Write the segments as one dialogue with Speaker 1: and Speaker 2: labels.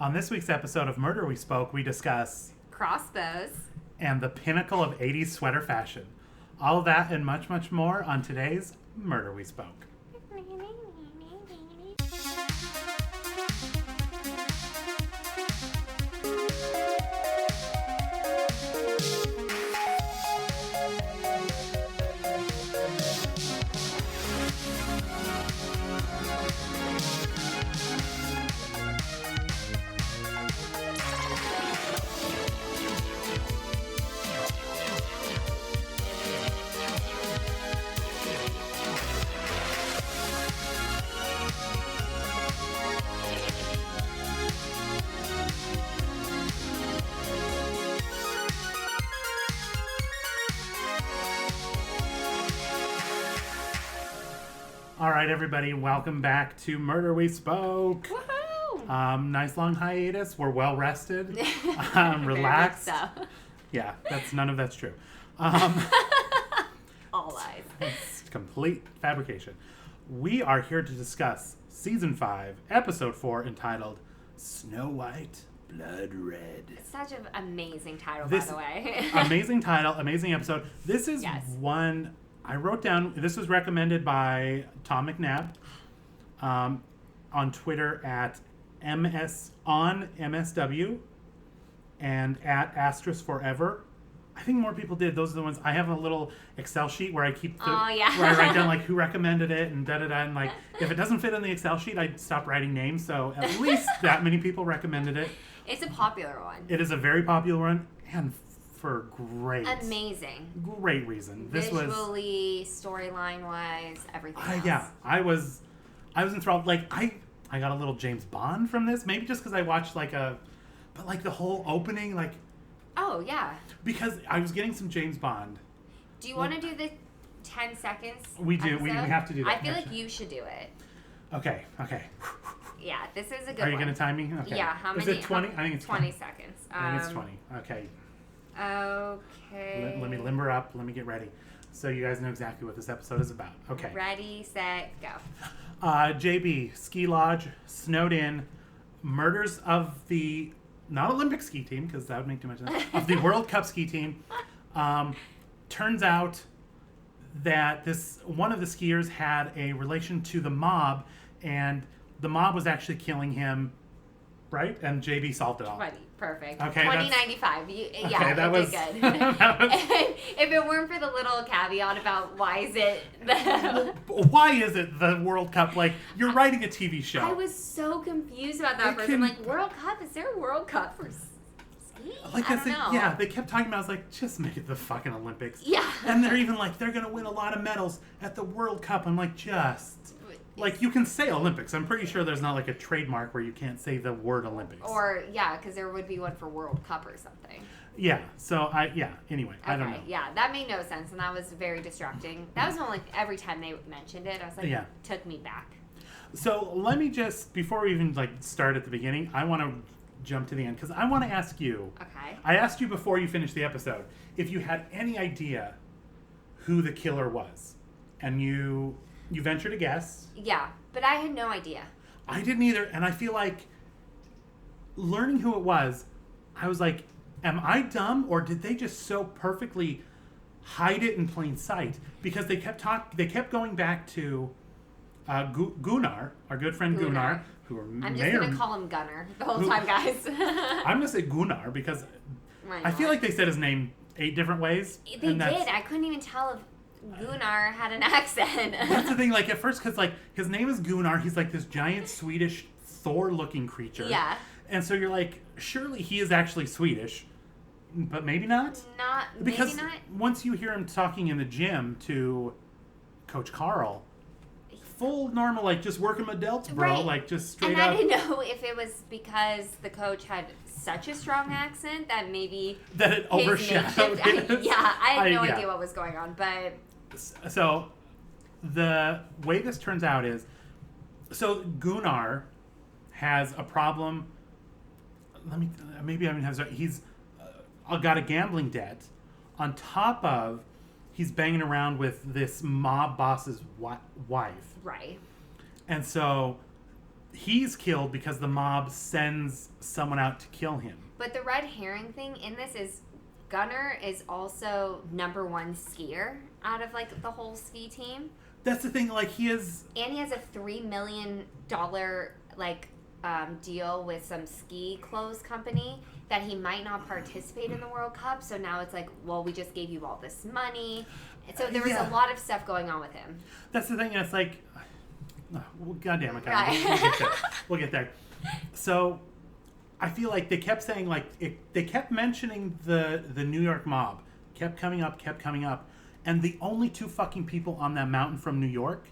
Speaker 1: On this week's episode of Murder We Spoke, we discuss
Speaker 2: crossbows
Speaker 1: and the pinnacle of 80s sweater fashion. All of that and much, much more on today's Murder We Spoke. All right, everybody, welcome back to Murder We Spoke.
Speaker 2: Woohoo!
Speaker 1: Nice long hiatus. We're well rested, relaxed.
Speaker 2: So.
Speaker 1: Yeah, none of that's true.
Speaker 2: All lies.
Speaker 1: It's complete fabrication. We are here to discuss Season 5, Episode 4, entitled Snow White, Blood Red.
Speaker 2: Such an amazing title, by the way.
Speaker 1: Amazing title, amazing episode. This is one I wrote down. This was recommended by Tom McNabb on Twitter at MSW and at Asterisk Forever. I think more people did. Those are the ones. I have a little Excel sheet where I keep where I write down like who recommended it and da-da-da. And like if it doesn't fit in the Excel sheet, I stop writing names. So at least that many people recommended it.
Speaker 2: It's a popular one.
Speaker 1: It is a very popular one and for great reason. This
Speaker 2: visually, storyline wise, everything else.
Speaker 1: Yeah, I was enthralled. Like I got a little James Bond from this, maybe just because I watched but the whole opening, like.
Speaker 2: Oh yeah.
Speaker 1: Because I was getting some James Bond.
Speaker 2: Do you want to do the 10 seconds?
Speaker 1: We do. We have to do that.
Speaker 2: I feel like you should do it.
Speaker 1: Okay.
Speaker 2: Yeah, this is a good
Speaker 1: one. Are you
Speaker 2: one.
Speaker 1: going to time me? Okay.
Speaker 2: Yeah, how many?
Speaker 1: Is it 20? I think it's
Speaker 2: 20 seconds.
Speaker 1: I think it's 20. Okay.
Speaker 2: Okay.
Speaker 1: Let me limber up. Let me get ready. So you guys know exactly what this episode is about. Okay.
Speaker 2: Ready, set, go.
Speaker 1: JB, ski lodge, snowed in, murders of the, not Olympic ski team, because that would make too much sense, of the World Cup ski team. Turns out that one of the skiers had a relation to the mob, and the mob was actually killing him, right? And JB solved it all.
Speaker 2: Perfect.
Speaker 1: Okay,
Speaker 2: 2095.
Speaker 1: That was
Speaker 2: good. If it weren't for the little caveat about why is it
Speaker 1: the World Cup? Like, you're writing a TV show.
Speaker 2: I was so confused about that first. I'm like, World Cup? Is there a World Cup for skiing?
Speaker 1: Like,
Speaker 2: I don't know.
Speaker 1: Yeah, they kept talking about it. I was like, just make it the fucking Olympics.
Speaker 2: Yeah.
Speaker 1: And they're even like, they're going to win a lot of medals at the World Cup. I'm like, like, you can say Olympics. I'm pretty sure there's not, like, a trademark where you can't say the word Olympics.
Speaker 2: Or, yeah, because there would be one for World Cup or something.
Speaker 1: Yeah. So, anyway, I don't know.
Speaker 2: Yeah, that made no sense, and that was very distracting. That was only every time they mentioned it, I was like, took me back.
Speaker 1: So, let me just, before we even, like, start at the beginning, I want to jump to the end, because I want to ask you.
Speaker 2: Okay.
Speaker 1: I asked you before you finished the episode if you had any idea who the killer was. And you ventured a guess.
Speaker 2: Yeah, but I had no idea.
Speaker 1: I didn't either, and I feel like learning who it was, I was like, am I dumb, or did they just so perfectly hide it in plain sight? Because they kept going back to Gunnar, our good friend Gunnar, who
Speaker 2: I'm just going to call him Gunnar the whole time, guys.
Speaker 1: I'm going to say Gunnar because I feel like they said his name 8 different ways.
Speaker 2: They did. I couldn't even tell if Gunnar had an accent.
Speaker 1: That's the thing, like, at first, because, like, his name is Gunnar. He's, like, this giant Swedish Thor-looking creature.
Speaker 2: Yeah.
Speaker 1: And so you're like, surely he is actually Swedish. But maybe not? Because once you hear him talking in the gym to Coach Carl, full normal, like, just working my delts, bro.
Speaker 2: Right.
Speaker 1: Like, just straight
Speaker 2: up.
Speaker 1: up.
Speaker 2: And I didn't know if it was because the coach had such a strong accent that maybe
Speaker 1: that it overshadowed his.
Speaker 2: I had no idea what was going on, but...
Speaker 1: So, the way this turns out is, so Gunnar has a problem. He's got a gambling debt on top of he's banging around with this mob boss's wife.
Speaker 2: Right.
Speaker 1: And so he's killed because the mob sends someone out to kill him.
Speaker 2: But the red herring thing in this is Gunner is also number one skier out of like the whole ski team.
Speaker 1: That's the thing, like he is,
Speaker 2: and he has a $3 million like deal with some ski clothes company that he might not participate in the World Cup. So now it's like, well, we just gave you all this money. So there was a lot of stuff going on with him.
Speaker 1: That's the thing. It's like, well, goddamn it,
Speaker 2: right.
Speaker 1: We'll get there. So I feel like they kept saying they kept mentioning the New York mob, kept coming up, and the only two fucking people on that mountain from New York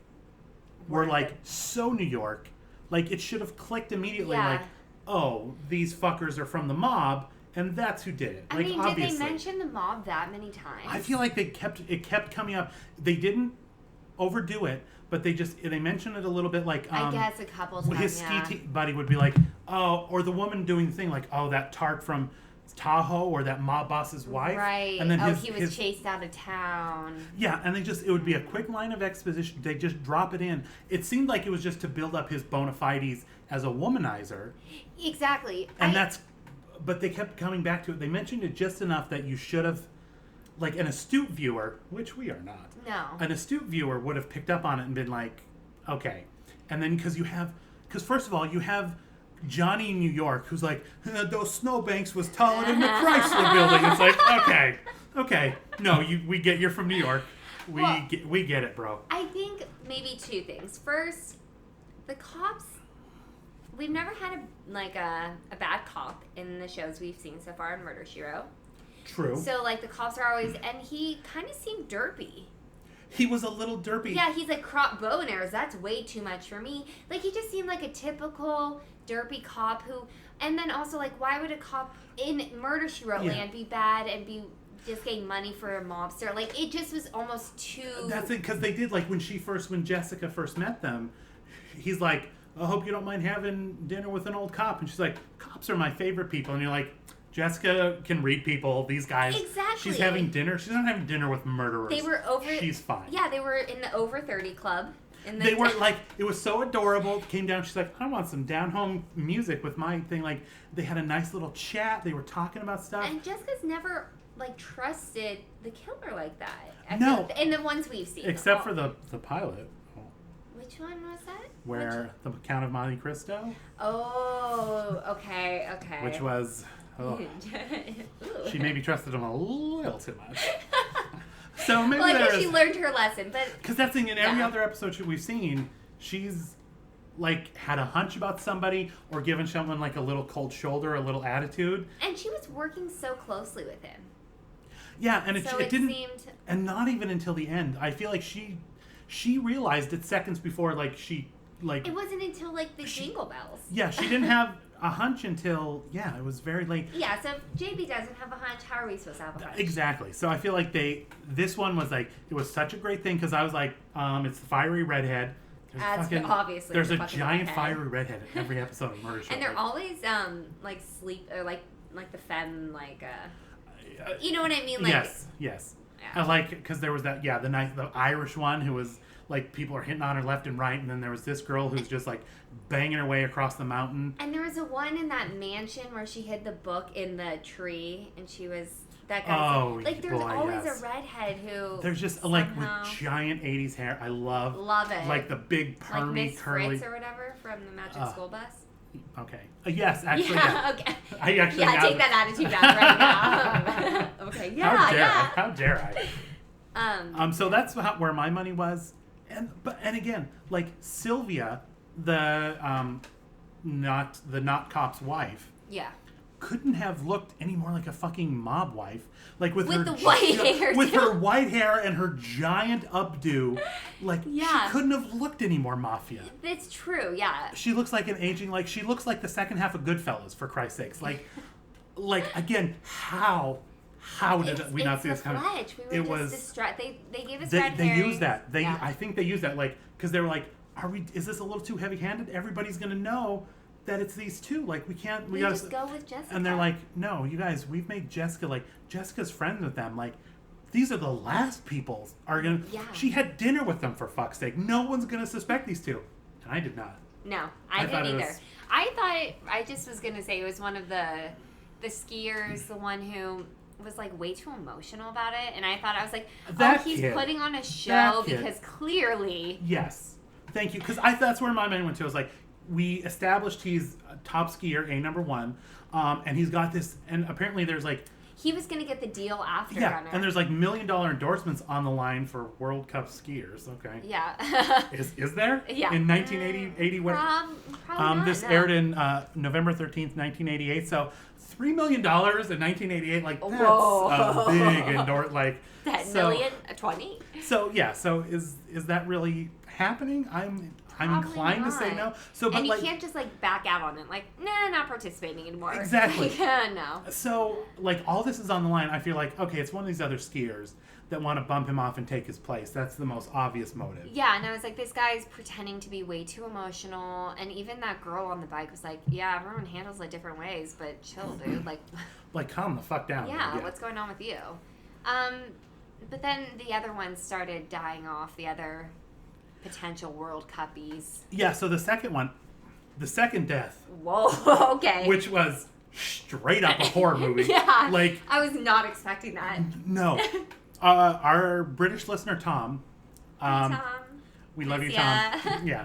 Speaker 1: were like so New York, like it should have clicked immediately.
Speaker 2: Yeah.
Speaker 1: Like, oh, these fuckers are from the mob, and that's who did it.
Speaker 2: I
Speaker 1: like,
Speaker 2: mean,
Speaker 1: obviously.
Speaker 2: did they mention the mob that many times?
Speaker 1: I feel like it kept coming up. They didn't overdo it, but they mentioned it a little bit. Like
Speaker 2: I guess a couple times.
Speaker 1: His ski buddy would be like, oh, or the woman doing the thing like, oh, that tart from Tahoe or that mob boss's wife.
Speaker 2: Right.
Speaker 1: And then
Speaker 2: he was chased out of town.
Speaker 1: Yeah, and it would be a quick line of exposition. They just drop it in. It seemed like it was just to build up his bona fides as a womanizer.
Speaker 2: Exactly.
Speaker 1: But they kept coming back to it. They mentioned it just enough that you should have, like an astute viewer, which we are not.
Speaker 2: No.
Speaker 1: An astute viewer would have picked up on it and been like, okay. And then because first of all, you have Johnny in New York who's like, those snowbanks was taller than the Chrysler building. It's like, okay. No, you're from New York. We get it, bro.
Speaker 2: I think maybe two things. First, the cops, we've never had a bad cop in the shows we've seen so far in Murder, She Wrote.
Speaker 1: True.
Speaker 2: So like the cops are always, and he kind of seemed derpy.
Speaker 1: He was a little derpy.
Speaker 2: Yeah, he's like bow and arrows. That's way too much for me. Like he just seemed like a typical derpy cop who, and then also like why would a cop in Murder She Wrote land be bad and be just getting money for a mobster? Like it just was almost too.
Speaker 1: That's it, because they did like when Jessica first met them, he's like, I hope you don't mind having dinner with an old cop, and she's like, cops are my favorite people, and you're like, Jessica can read people. These guys. Exactly. She's having dinner. She's not having dinner with murderers.
Speaker 2: They were over.
Speaker 1: She's fine.
Speaker 2: Yeah, they were in the over 30 club.
Speaker 1: They were like, it was so adorable. Came down. She's like, I want some down home music with my thing. Like, they had a nice little chat. They were talking about stuff.
Speaker 2: And Jessica's never like trusted the killer like that.
Speaker 1: No.
Speaker 2: In the ones we've seen.
Speaker 1: Except for the pilot.
Speaker 2: Which one was that?
Speaker 1: Where the Count of Monte Cristo.
Speaker 2: Oh, okay.
Speaker 1: Which was. Oh. She maybe trusted him a little too much. So maybe
Speaker 2: I think she learned her lesson, but
Speaker 1: because that's the thing, in every other episode we've seen, she's like had a hunch about somebody or given someone like a little cold shoulder, a little attitude.
Speaker 2: And she was working so closely with him.
Speaker 1: Yeah, and it didn't, and not even until the end. I feel like she realized it seconds before, like she like.
Speaker 2: It wasn't until like the jingle bells.
Speaker 1: Yeah, she didn't have a hunch until, it was very late.
Speaker 2: Yeah, so if JB doesn't have a hunch, how are we supposed to have a hunch?
Speaker 1: Exactly. So I feel like this one was like, it was such a great thing because I was like, it's the fiery redhead.
Speaker 2: Obviously.
Speaker 1: There's a giant fiery redhead in every episode of Murder, She Wrote.
Speaker 2: And they're always like sleep, or like the femme, like, you know what I mean? Like,
Speaker 1: yes. Yeah. I like, because there was that, the Irish one who was, like, people are hitting on her left and right, and then there was this girl who's just, like, banging her way across the mountain. And there was a one in that mansion where she hid the book in the tree, and she was, that guy. Oh, like, there's always a redhead who there's just, somehow, like, with giant 80s hair. I love it. Like, the big, permy, like Miss curly. Fritz or whatever from the Magic School Bus. Okay. Yes, actually. Yeah, okay. I actually take that attitude back right now. Okay, How dare I? So that's where my money was. And again, like Sylvia, the not cop's wife. Yeah. Couldn't have looked any more like a fucking mob wife. Like with her white hair. With her white hair and her giant updo. Like, she couldn't have looked any more mafia. It's true, yeah. She looks like she looks like the second half of Goodfellas, for Christ's sakes. Like again, how did we not see this coming? We were just distracted. They gave us red herrings. They used that. I think they used that, like, because they were like, is this a little too heavy-handed? Everybody's going to know that it's these two. Like, we can't. We gotta just go with Jessica. And they're like, no, you guys, we've made Jessica, like, Jessica's friends with them. Like, these are the last people are going to. Yeah. She had dinner with them, for fuck's sake. No one's going to suspect these two. And I did not.
Speaker 2: No, I didn't either. I just was going to say it was one of the skiers, the one who was like way too emotional about it. And I was like, he's putting on a show because clearly.
Speaker 1: Yes. Thank you. Because that's where my mind went to. I was like, we established he's a top skier, #1. And he's got this, and apparently there's like...
Speaker 2: He was going to get the deal after
Speaker 1: Runner. And there's like $1 million endorsements on the line for World Cup skiers. Okay.
Speaker 2: Yeah.
Speaker 1: Is there?
Speaker 2: Yeah.
Speaker 1: In 1980,
Speaker 2: probably
Speaker 1: this aired in November 13th, 1988. So $3 million in 1988, like that's a big endorsement. Like
Speaker 2: million, 20.
Speaker 1: So yeah. So is that really happening? I'm inclined to say no. So, but
Speaker 2: and you can't just like back out on it, like, nah, not participating anymore.
Speaker 1: Exactly.
Speaker 2: No.
Speaker 1: So, like, all this is on the line. I feel like, okay, it's one of these other skiers that want to bump him off and take his place. That's the most obvious motive.
Speaker 2: Yeah, and I was like, this guy's pretending to be way too emotional, and even that girl on the bike was like, yeah, everyone handles it different ways, but chill, dude.
Speaker 1: Like, calm the fuck down.
Speaker 2: Yeah, what's going on with you? But then the other ones started dying off. The other potential World Cuppies.
Speaker 1: Yeah, so the second death.
Speaker 2: Whoa, okay.
Speaker 1: Which was straight up a horror movie.
Speaker 2: Yeah.
Speaker 1: Like,
Speaker 2: I was not expecting that.
Speaker 1: No. Our British listener, Tom.
Speaker 2: Tom.
Speaker 1: We love you, Tom. Yeah.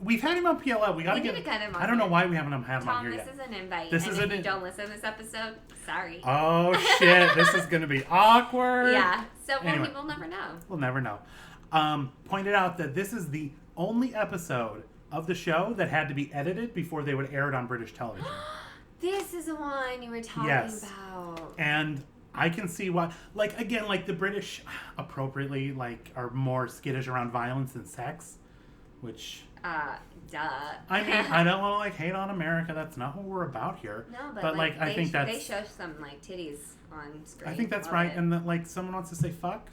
Speaker 1: We've had him on PLL. We gotta get
Speaker 2: him on.
Speaker 1: I don't know why we haven't had him on here
Speaker 2: yet.
Speaker 1: yet.
Speaker 2: Tom, this is an invite.
Speaker 1: This is
Speaker 2: if you don't listen to this episode, sorry.
Speaker 1: Oh, shit. This is going to be awkward.
Speaker 2: Yeah. So
Speaker 1: anyway,
Speaker 2: we'll never know.
Speaker 1: We'll never know. Pointed out that this is the only episode of the show that had to be edited before they would air it on British television.
Speaker 2: This is the one you were talking about.
Speaker 1: And I can see why. Like, again, like the British appropriately like are more skittish around violence and sex, which...
Speaker 2: duh.
Speaker 1: I mean, I don't want to like hate on America. That's not what we're about here.
Speaker 2: No, but
Speaker 1: like I think that's...
Speaker 2: They show some like titties on screen.
Speaker 1: I think that's right. And that like someone wants to say fuck,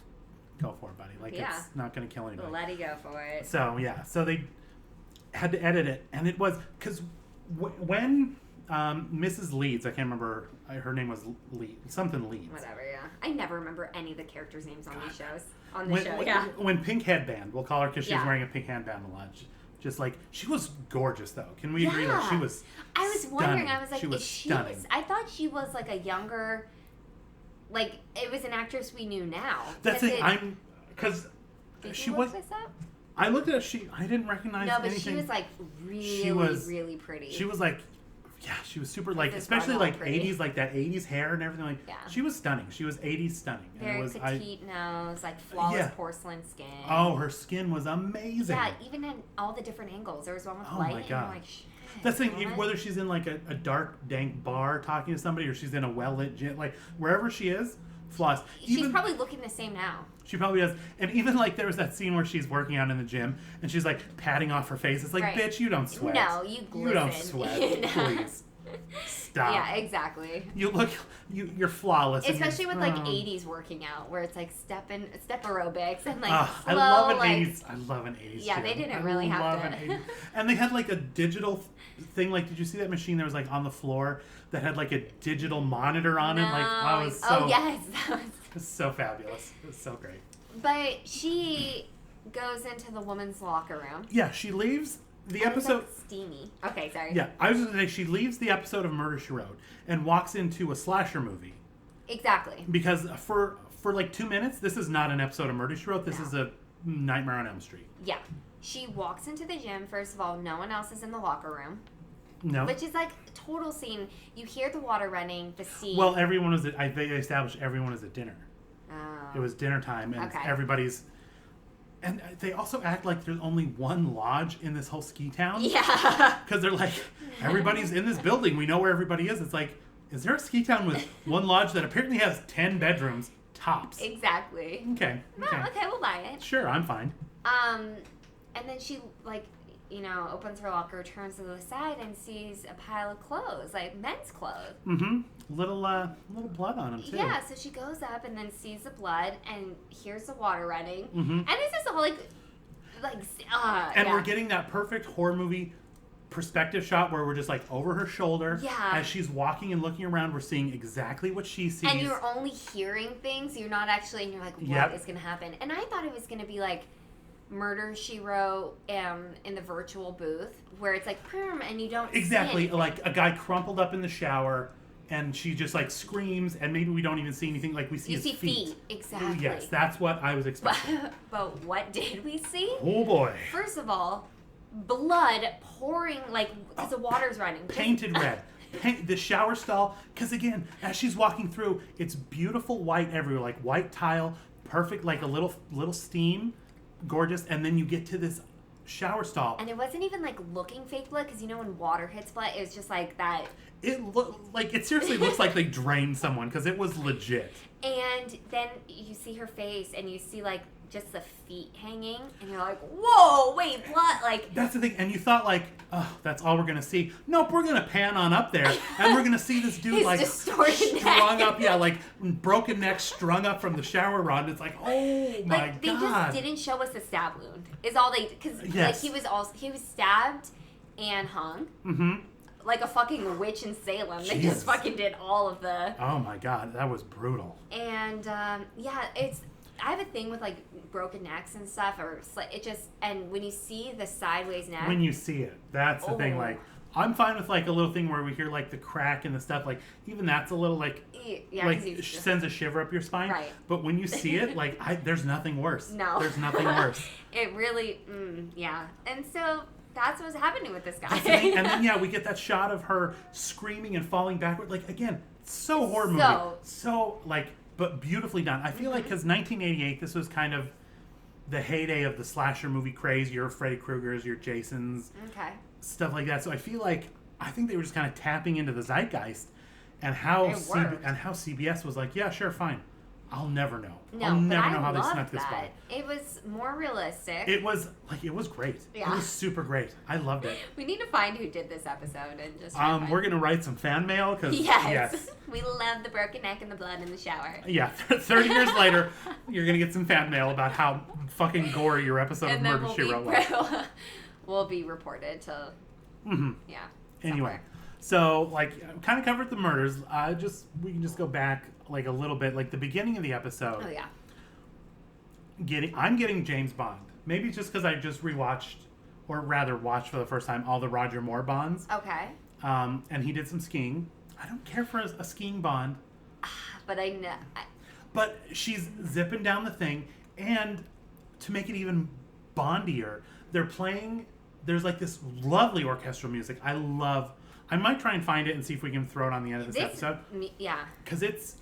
Speaker 1: go for it, buddy. Like it's not going to kill anybody.
Speaker 2: Let it go for it.
Speaker 1: So yeah, so they had to edit it, and it was because when Mrs. Leeds, I can't remember, her name was something Leeds.
Speaker 2: Whatever, yeah. I never remember any of the characters' names on these shows. On the show,
Speaker 1: When Pink Headband, we'll call her because she's wearing a pink headband a lot. Just like, she was gorgeous though. Can we agree that she was
Speaker 2: I was wondering, I was like,
Speaker 1: stunning.
Speaker 2: I thought she was like a younger, like, it was an actress we knew now.
Speaker 1: That's it, because she was...
Speaker 2: This up?
Speaker 1: I looked at her, I didn't recognize anything.
Speaker 2: No, but she was like really pretty.
Speaker 1: She was like, yeah, she was super, like, especially like pretty. 80s, like that 80s hair and everything. Like, she was stunning. She was 80s stunning.
Speaker 2: Very petite nose, like flawless porcelain skin.
Speaker 1: Oh, her skin was amazing.
Speaker 2: Yeah, even in all the different angles. There was one with light. Oh my God. Like, shit.
Speaker 1: That's the thing, whether she's in like a dark, dank bar talking to somebody or she's in a well-lit gym, like wherever she is, flawless.
Speaker 2: She's probably looking the same now.
Speaker 1: She probably does. And even like there was that scene where she's working out in the gym and she's like patting off her face. It's like, bitch, you don't sweat.
Speaker 2: No, you glisten.
Speaker 1: You don't sweat. Please. Stop.
Speaker 2: Yeah, exactly.
Speaker 1: You're flawless.
Speaker 2: Especially with like 80s working out where it's like step aerobics and like slow,
Speaker 1: I love an 80s. I love an 80s.
Speaker 2: Yeah,
Speaker 1: too.
Speaker 2: they didn't really have to.
Speaker 1: And they had like a digital thing. Like, did you see that machine that was like on the floor that had like a digital monitor on it? Like, wow, it was so.
Speaker 2: Oh yes.
Speaker 1: It was so fabulous. It was so great.
Speaker 2: But she goes into the women's locker room.
Speaker 1: Yeah, she leaves. The episode...
Speaker 2: steamy. Okay, sorry.
Speaker 1: Yeah, I was going to say she leaves the episode of Murder, She Wrote and walks into a slasher movie.
Speaker 2: Exactly.
Speaker 1: Because for like 2 minutes, this is not an episode of Murder, She Wrote. This is a Nightmare on Elm Street. Yeah.
Speaker 2: She walks into the gym. First of all, no one else is in the locker room.
Speaker 1: No.
Speaker 2: Which is like total scene. You hear the water running, the scene.
Speaker 1: Well, everyone was at... They established everyone was at dinner.
Speaker 2: Oh.
Speaker 1: It was dinner time, and everybody's... And they also act like there's only one lodge in this whole ski town.
Speaker 2: Yeah.
Speaker 1: Because they're like, everybody's in this building. We know where everybody is. It's like, is there a ski town with one lodge that apparently has 10 bedrooms tops?
Speaker 2: Exactly.
Speaker 1: Okay.
Speaker 2: Okay, we'll buy it.
Speaker 1: Sure, I'm fine.
Speaker 2: And then she, like, opens her locker, turns to the side, and sees a pile of clothes, like men's clothes.
Speaker 1: Mm-hmm. Little blood on them, too.
Speaker 2: Yeah, so she goes up and then sees the blood and hears the water running.
Speaker 1: Mm-hmm.
Speaker 2: And this is the whole,
Speaker 1: and we're getting that perfect horror movie perspective shot where we're just, like, over her shoulder.
Speaker 2: Yeah.
Speaker 1: As she's walking and looking around, we're seeing exactly what she sees.
Speaker 2: And you're only hearing things. You're not actually, and you're like, what is going to happen? And I thought it was going to be, like, Murder, She Wrote in the virtual booth where it's like, and you don't
Speaker 1: exactly
Speaker 2: see
Speaker 1: like a guy crumpled up in the shower. And she just like screams, and maybe we don't even see anything. Like we see his feet.
Speaker 2: Exactly.
Speaker 1: Yes, that's what I was expecting.
Speaker 2: But what did we see?
Speaker 1: Oh boy!
Speaker 2: First of all, blood pouring like because the water's running.
Speaker 1: Painted red. The shower stall. Because again, as she's walking through, it's beautiful white everywhere, like white tile, perfect, like a little steam, gorgeous. And then you get to this shower stall,
Speaker 2: and it wasn't even like looking fake blood because when water hits blood, it was just like that.
Speaker 1: It seriously looks like they drained someone because it was legit.
Speaker 2: And then you see her face and you see like just the feet hanging and you're like, whoa, wait, blood. Like,
Speaker 1: that's the thing. And you thought like, oh, that's all we're gonna see. Nope, we're gonna pan on up there and we're gonna see this dude like strung up, like broken neck strung up from the shower rod. It's like, oh my god.
Speaker 2: They just didn't show us the stab wound. Is all they because
Speaker 1: yes.
Speaker 2: like he was stabbed and hung. Mm-hmm. Like a fucking witch in Salem. They just fucking did all of the...
Speaker 1: Oh my god, that was brutal.
Speaker 2: And, I have a thing with, like, broken necks and stuff, or it just... And when you see the sideways neck...
Speaker 1: When you see it, that's the thing, like... I'm fine with, like, a little thing where we hear, like, the crack and the stuff, like, even that's a little, like...
Speaker 2: Yeah,
Speaker 1: like, sends a shiver up your spine.
Speaker 2: Right.
Speaker 1: But when you see it, like, there's nothing worse.
Speaker 2: No.
Speaker 1: There's nothing worse.
Speaker 2: It really... yeah. And so... That's what's happening with this guy.
Speaker 1: And then, we get that shot of her screaming and falling backward. Like, again, so horror movie. So, like, but beautifully done. I feel like because 1988, this was kind of the heyday of the slasher movie craze. Your Freddy Kruegers, your Jasons.
Speaker 2: Okay.
Speaker 1: Stuff like that. So I feel like, I think they were just kind of tapping into the zeitgeist and how CBS was like, yeah, sure, fine. I'll never know. I'll never know how they snuck this by.
Speaker 2: It was more realistic.
Speaker 1: It was great.
Speaker 2: Yeah.
Speaker 1: It was super great. I loved it.
Speaker 2: We need to find who did this episode and just
Speaker 1: we're going to write some fan mail because
Speaker 2: yes. We love the broken neck and the blood in the shower.
Speaker 1: Yeah. 30 years later, you're going to get some fan mail about how fucking gory your episode of Murder, She Wrote was.
Speaker 2: Will be reported to yeah.
Speaker 1: Anyway, so like kind of covered the murders. We can just go back like a little bit, like the beginning of the episode.
Speaker 2: Oh yeah.
Speaker 1: I'm getting James Bond. Maybe just because I just rewatched, or rather watched for the first time, all the Roger Moore Bonds.
Speaker 2: Okay.
Speaker 1: And he did some skiing. I don't care for a skiing Bond.
Speaker 2: But I know.
Speaker 1: But she's zipping down the thing, and to make it even Bondier, they're playing. There's like this lovely orchestral music. I might try and find it and see if we can throw it on the end of this episode.
Speaker 2: Yeah.
Speaker 1: Because it's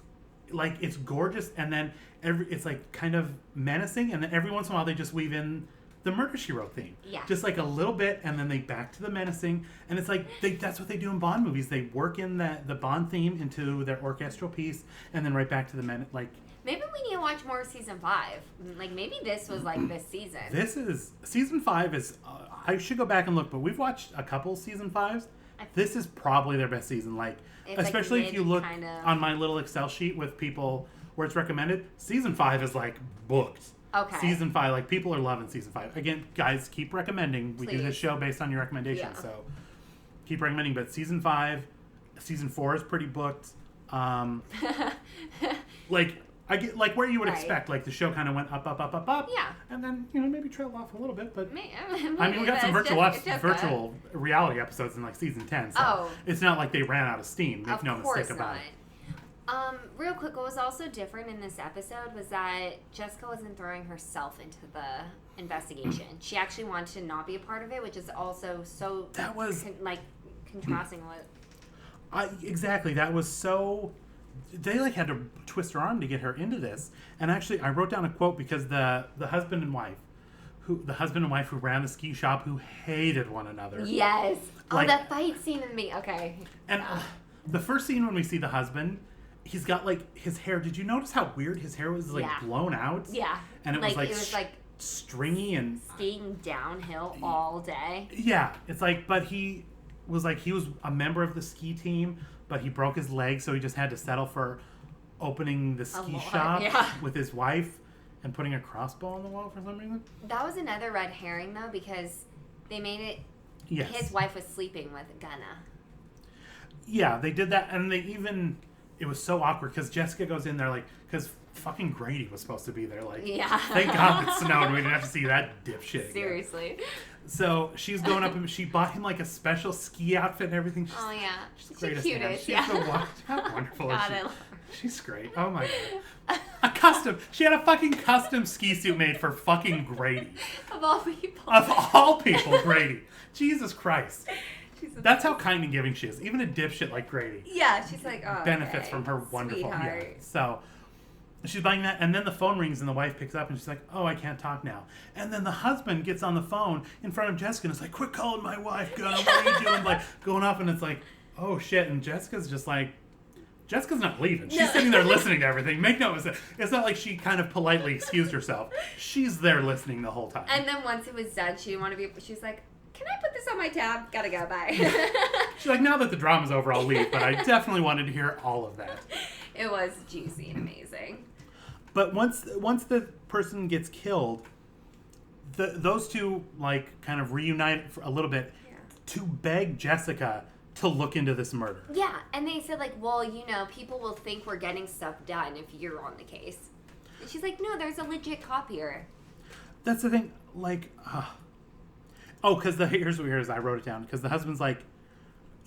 Speaker 1: gorgeous, and then it's like kind of menacing, and then every once in a while they just weave in the Murder, She Wrote theme.
Speaker 2: Yeah.
Speaker 1: Just like a little bit, and then they back to the menacing, and it's like that's what they do in Bond movies. They work in the Bond theme into their orchestral piece, and then right back to the
Speaker 2: Maybe we need to watch more season 5. Like maybe this was like this season.
Speaker 1: This is season 5 is. I should go back and look, but we've watched a couple season 5s. This is probably their best season. Like, especially if you look on my little Excel sheet with people where it's recommended, season 5 is like booked.
Speaker 2: Okay.
Speaker 1: Season 5, like people are loving season 5. Again, guys, keep recommending.
Speaker 2: Please.
Speaker 1: We do this show based on your recommendations, so keep recommending. But season 5, season 4 is pretty booked. Like I get like where you would expect, like the show kind of went up,
Speaker 2: yeah,
Speaker 1: and then maybe trailed off a little bit. But
Speaker 2: I
Speaker 1: mean, we got some virtual reality episodes in like season 10, so it's not like they ran out of steam. Make no mistake about it.
Speaker 2: Real quick, what was also different in this episode was that Jessica wasn't throwing herself into the investigation. She actually wanted to not be a part of it, which is also so
Speaker 1: that was
Speaker 2: contrasting with.
Speaker 1: Exactly, that was so. They like had to twist her arm to get her into this. And actually, I wrote down a quote because the husband and wife who ran the ski shop who hated one another.
Speaker 2: Yes. That fight scene in me. Okay.
Speaker 1: And the first scene when we see the husband, he's got like his hair. Did you notice how weird his hair was blown out?
Speaker 2: Yeah.
Speaker 1: And it was like stringy and
Speaker 2: skiing downhill all day.
Speaker 1: Yeah. It's like, but he was a member of the ski team. But he broke his leg, so he just had to settle for opening the ski shop with his wife and putting a crossbow on the wall for some reason.
Speaker 2: That was another red herring, though, because they made it... Yes. His wife was sleeping with Gunna.
Speaker 1: Yeah, they did that, and it was so awkward, because Jessica goes in there, like... Because fucking Grady was supposed to be there. Like,
Speaker 2: yeah.
Speaker 1: Thank God it snowed. We didn't have to see that dipshit.
Speaker 2: Seriously.
Speaker 1: Again. So she's going up and she bought him like a special ski outfit and everything.
Speaker 2: Oh yeah,
Speaker 1: she's great.
Speaker 2: Cutest.
Speaker 1: She's so how wonderful
Speaker 2: God,
Speaker 1: is she? She's great. Oh my God. She had a fucking custom ski suit made for fucking Grady.
Speaker 2: Of all people.
Speaker 1: Of all people, Grady. Jesus Christ. That's how kind and giving she is. Even a dipshit like Grady.
Speaker 2: Yeah, she's like, oh,
Speaker 1: benefits from her wonderful. Yeah. So she's buying that, and then the phone rings, and the wife picks up, and she's like, "Oh, I can't talk now." And then the husband gets on the phone in front of Jessica, and is like, "Quit calling my wife, Gunnar. What are you doing?" Like going off, and it's like, "Oh shit!" And Jessica's just like, Jessica's not leaving. She's sitting there listening to everything. Make no mistake. It's not like she kind of politely excused herself. She's there listening the whole time.
Speaker 2: And then once it was done, she didn't want to be. She's like, "Can I put this on my tab? Gotta go. Bye."
Speaker 1: She's like, "Now that the drama's over, I'll leave." But I definitely wanted to hear all of that.
Speaker 2: It was juicy and amazing.
Speaker 1: But once the person gets killed, those two like kind of reunite for a little bit to beg Jessica to look into this murder.
Speaker 2: Yeah, and they said like, "Well, you know, people will think we're getting stuff done if you're on the case." And she's like, "No, there's a legit cop here."
Speaker 1: That's the thing. Like, because here's I wrote it down because the husband's like,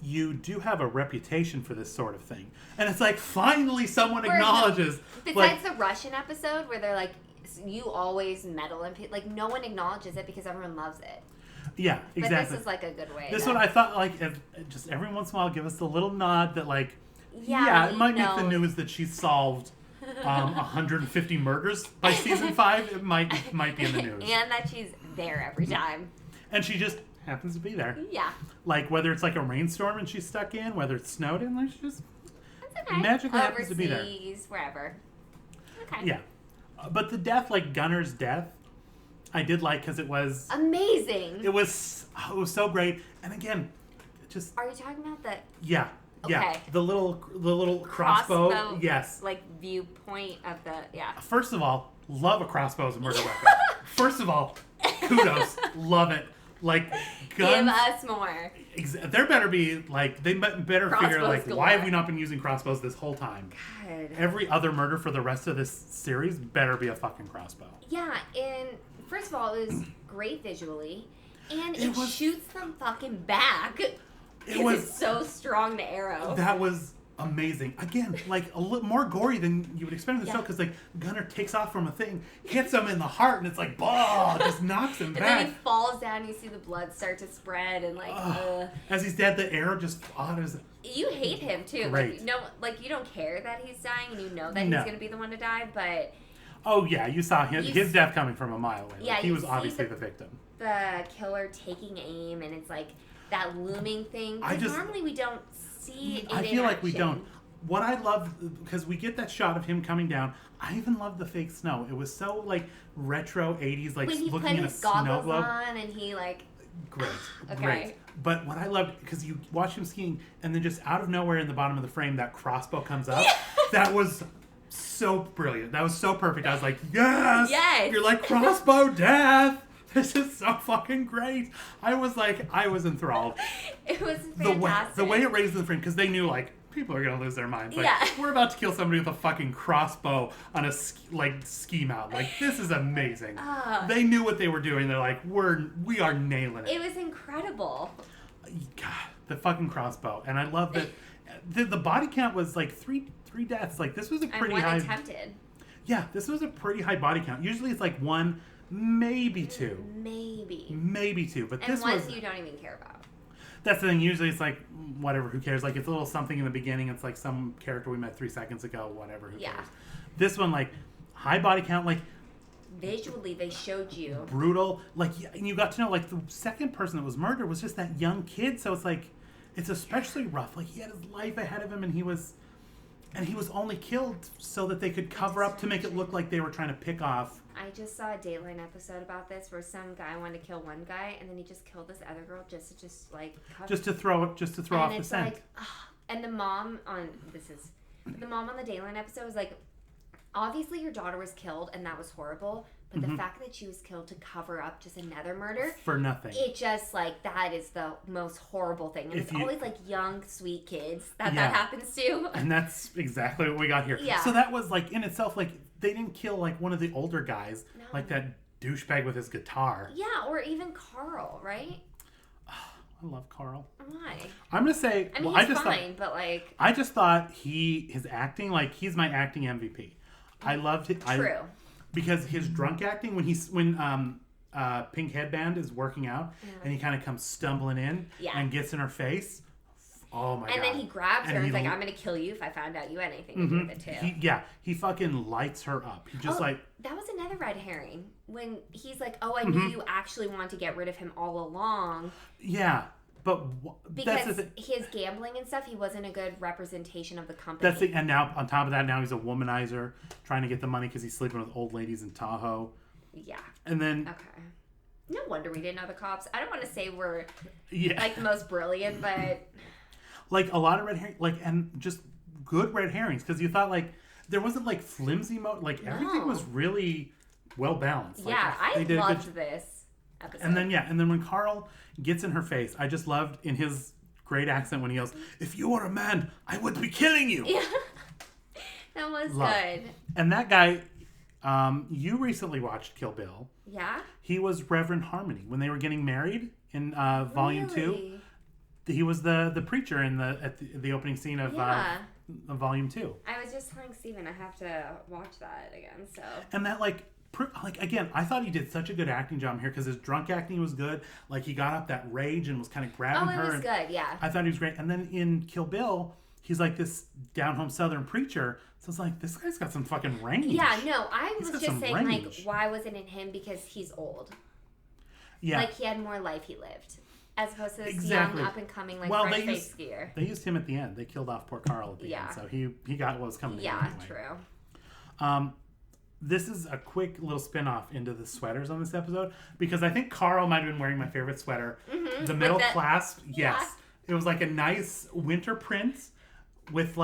Speaker 1: "You do have a reputation for this sort of thing," and it's like finally someone acknowledges.
Speaker 2: Besides the Russian episode where they're like, "You always meddle," and like no one acknowledges it because everyone loves it.
Speaker 1: Yeah, exactly.
Speaker 2: But this is like a good way.
Speaker 1: This one I thought like just every once in a while give us the little nod that like it might make the news that she's solved 150 murders by season 5. It might be in the news.
Speaker 2: And that she's there every time.
Speaker 1: And she just happens to be there.
Speaker 2: Yeah.
Speaker 1: Like whether it's like a rainstorm and she's stuck in, whether it's snowed in, like she just
Speaker 2: okay.
Speaker 1: magically happens to be there.
Speaker 2: Overseas, wherever. Okay.
Speaker 1: Yeah. But the death, like Gunnar's death, I did like because it was
Speaker 2: amazing.
Speaker 1: It was so great, and again, just.
Speaker 2: Are you talking about the?
Speaker 1: Yeah,
Speaker 2: okay.
Speaker 1: Yeah. The little crossbow. Yes.
Speaker 2: Like viewpoint of the
Speaker 1: First of all, love a crossbow as a murder weapon. First of all, kudos, love it. Like guns.
Speaker 2: Give us more.
Speaker 1: There better be like they better
Speaker 2: crossbows
Speaker 1: figure like
Speaker 2: galore.
Speaker 1: Why have we not been using crossbows this whole time?
Speaker 2: God.
Speaker 1: Every other murder for the rest of this series better be a fucking crossbow.
Speaker 2: Yeah, and first of all, it was great visually, and it shoots them fucking back. It's so strong, the arrow.
Speaker 1: That was amazing. Again, like a little more gory than you would expect in the show, because like Gunnar takes off from a thing, hits him in the heart, and it's like, bah, just knocks him back.
Speaker 2: And then he falls down, you see the blood start to spread, and like,
Speaker 1: as he's dead, the arrow just
Speaker 2: You hate him too.
Speaker 1: Great.
Speaker 2: Like, no, like you don't care that he's dying, and you know that he's gonna be the one to die, but.
Speaker 1: Oh yeah, you saw his death coming from a mile away. Like,
Speaker 2: yeah,
Speaker 1: he was obviously the victim.
Speaker 2: The killer taking aim, and it's like that looming thing. Normally we don't see it.
Speaker 1: I feel like we don't. What I love, because we get that shot of him coming down. I even love the fake snow. It was so like retro 80s, like
Speaker 2: when he
Speaker 1: looking
Speaker 2: put
Speaker 1: in a
Speaker 2: his
Speaker 1: snow
Speaker 2: goggles
Speaker 1: globe.
Speaker 2: on, and he like.
Speaker 1: Great,
Speaker 2: okay.
Speaker 1: Great. But what I loved, because you watch him skiing, and then just out of nowhere in the bottom of the frame, that crossbow comes up. That was so brilliant. That was so perfect. I was like, yes!
Speaker 2: Yes!
Speaker 1: You're like, crossbow death! This is so fucking great. I was enthralled.
Speaker 2: It was fantastic.
Speaker 1: The way it raised the frame, because they knew, like, people are going to lose their minds. Like, we're about to kill somebody with a fucking crossbow on a ski mount. Like, this is amazing. They knew what they were doing. They're like, we are nailing it.
Speaker 2: It was incredible.
Speaker 1: God, the fucking crossbow. And I love that the body count was like three deaths. Like, this was a pretty high.
Speaker 2: And one attempted.
Speaker 1: Yeah, this was a pretty high body count. Usually it's like 1, maybe 2. Maybe 2. But
Speaker 2: and
Speaker 1: this
Speaker 2: ones you don't even care about.
Speaker 1: That's the thing. Usually it's like, whatever, who cares? Like, it's a little something in the beginning. It's like some character we met 3 seconds ago, whatever, who cares? This one, like, high body count, like...
Speaker 2: Visually, they showed you.
Speaker 1: Brutal. Like, and you got to know, like, the second person that was murdered was just that young kid. So it's like, it's especially rough. Like, he had his life ahead of him, and he was only killed so that they could cover up to make it look like they were trying to pick off.
Speaker 2: I just saw a Dateline episode about this where some guy wanted to kill one guy, and then he just killed this other girl just to throw off the scent. Like, and the mom on the Dateline episode was like, obviously your daughter was killed and that was horrible, but the fact that she was killed to cover up just another murder
Speaker 1: for nothing.
Speaker 2: It just like that is the most horrible thing. And it's always like young, sweet kids that happens to.
Speaker 1: And that's exactly what we got here.
Speaker 2: Yeah.
Speaker 1: So that was like in itself, like they didn't kill like one of the older guys, like that douchebag with his guitar.
Speaker 2: Yeah, or even Carl, right?
Speaker 1: I love Carl.
Speaker 2: Why?
Speaker 1: I'm gonna say.
Speaker 2: I mean, he's fine, but like.
Speaker 1: I just thought his acting, like he's my acting MVP. I loved it.
Speaker 2: True.
Speaker 1: Because his drunk acting when Pink Headband is working out and he kind of comes stumbling in and gets in her face. Oh my god!
Speaker 2: And then he grabs her and he's like, "I'm gonna kill you if I found out you had anything to do with it too."
Speaker 1: He fucking lights her up. He just like
Speaker 2: that was another red herring when he's like, "Oh, I knew you actually want to get rid of him all along."
Speaker 1: Yeah, but
Speaker 2: because his gambling and stuff, he wasn't a good representation of the company.
Speaker 1: And now on top of that, now he's a womanizer trying to get the money because he's sleeping with old ladies in Tahoe.
Speaker 2: Yeah.
Speaker 1: And then
Speaker 2: no wonder we didn't know the cops. I don't want to say we're like the most brilliant, but.
Speaker 1: Like a lot of red herring, and just good red herrings because you thought like there wasn't like flimsy everything was really well balanced.
Speaker 2: Yeah, I loved this episode.
Speaker 1: And then when Carl gets in her face, I just loved in his great accent when he yells, "If you were a man, I would be killing you."
Speaker 2: Yeah, that was good.
Speaker 1: And that guy, you recently watched Kill Bill.
Speaker 2: Yeah.
Speaker 1: He was Reverend Harmony when they were getting married in Volume 2. He was the preacher in the opening scene of Volume 2.
Speaker 2: I was just telling Steven I have to watch that again. So.
Speaker 1: And that again, I thought he did such a good acting job here because his drunk acting was good. Like he got up that rage and was kind of grabbing her.
Speaker 2: Oh, it was good, yeah.
Speaker 1: I thought he was great. And then in Kill Bill, he's like this down-home Southern preacher. So it's like, this guy's got some fucking range.
Speaker 2: Yeah, no, I was just saying, range. Like, why wasn't it him? Because he's old. Yeah. Like, he had more life he lived. As opposed to this young, up-and-coming, fresh-faced skier.
Speaker 1: They used him at the end. They killed off poor Carl at the end. So he got what was coming to him anyway.
Speaker 2: True.
Speaker 1: This is a quick little spin-off into the sweaters on this episode. Because I think Carl might have been wearing my favorite sweater. Mm-hmm. The middle clasp, yes. Yeah. It was like a nice winter print with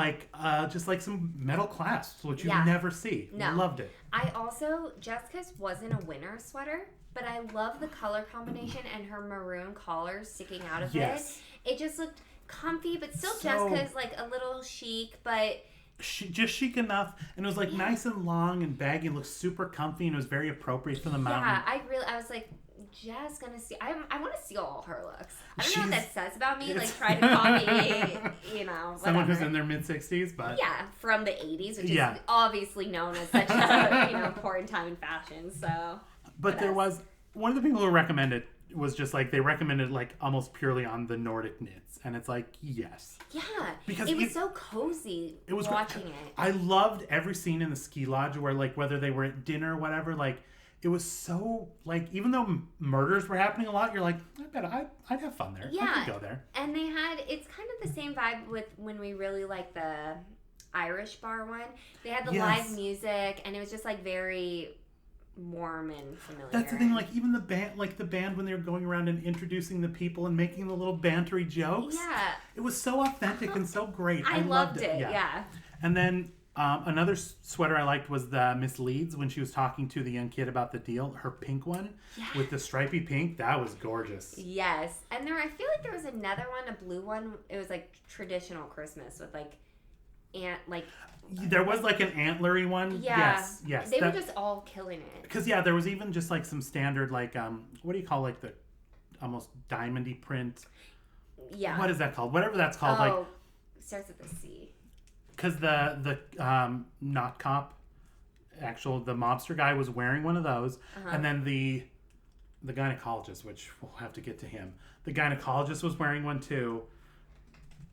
Speaker 1: just like some metal clasps, which you never see. No. Loved it.
Speaker 2: I also, Jessica's wasn't a winter sweater. But I love the color combination and her maroon collar sticking out of it. It just looked comfy, but still Jessica's like a little chic, but...
Speaker 1: just chic enough. And it was like nice and long and baggy and looked super comfy and it was very appropriate for the mountain.
Speaker 2: Yeah, I was like, Jess gonna see... I want to steal all her looks. I don't know what that says about me, like try to copy, whatever.
Speaker 1: Someone who's in their mid-60s, but...
Speaker 2: Yeah, from the 80s, which is obviously known as such a important time in fashion, so...
Speaker 1: But there was one of the people who recommended was just like they recommended like almost purely on the Nordic knits, and it's like yes,
Speaker 2: because it was so cozy. It was watching it.
Speaker 1: I loved every scene in the ski lodge where like whether they were at dinner or whatever, like it was so like even though murders were happening a lot, you're like I bet I'd have fun there. Yeah, I could go there.
Speaker 2: And they had it's kind of the same vibe with when we really like the Irish bar one. They had the live music, and it was just like very warm and familiar.
Speaker 1: That's the thing, like even the band when they were going around and introducing the people and making the little bantery jokes. Yeah. It was so authentic and so great. I loved it. Yeah. And then another sweater I liked was the Miss Leeds when she was talking to the young kid about the deal. Her pink one with the stripy pink. That was gorgeous.
Speaker 2: Yes. And I feel like there was another one, a blue one. It was like traditional Christmas with
Speaker 1: there was like an antlery one. Yeah. Yes.
Speaker 2: They were just all killing it.
Speaker 1: Because there was even just like some standard like what do you call like the almost diamondy print? Yeah. What is that called? Whatever that's called.
Speaker 2: Oh, it starts with a C.
Speaker 1: Because the not cop, the mobster guy was wearing one of those, and then the gynecologist, which we'll have to get to him. The gynecologist was wearing one too.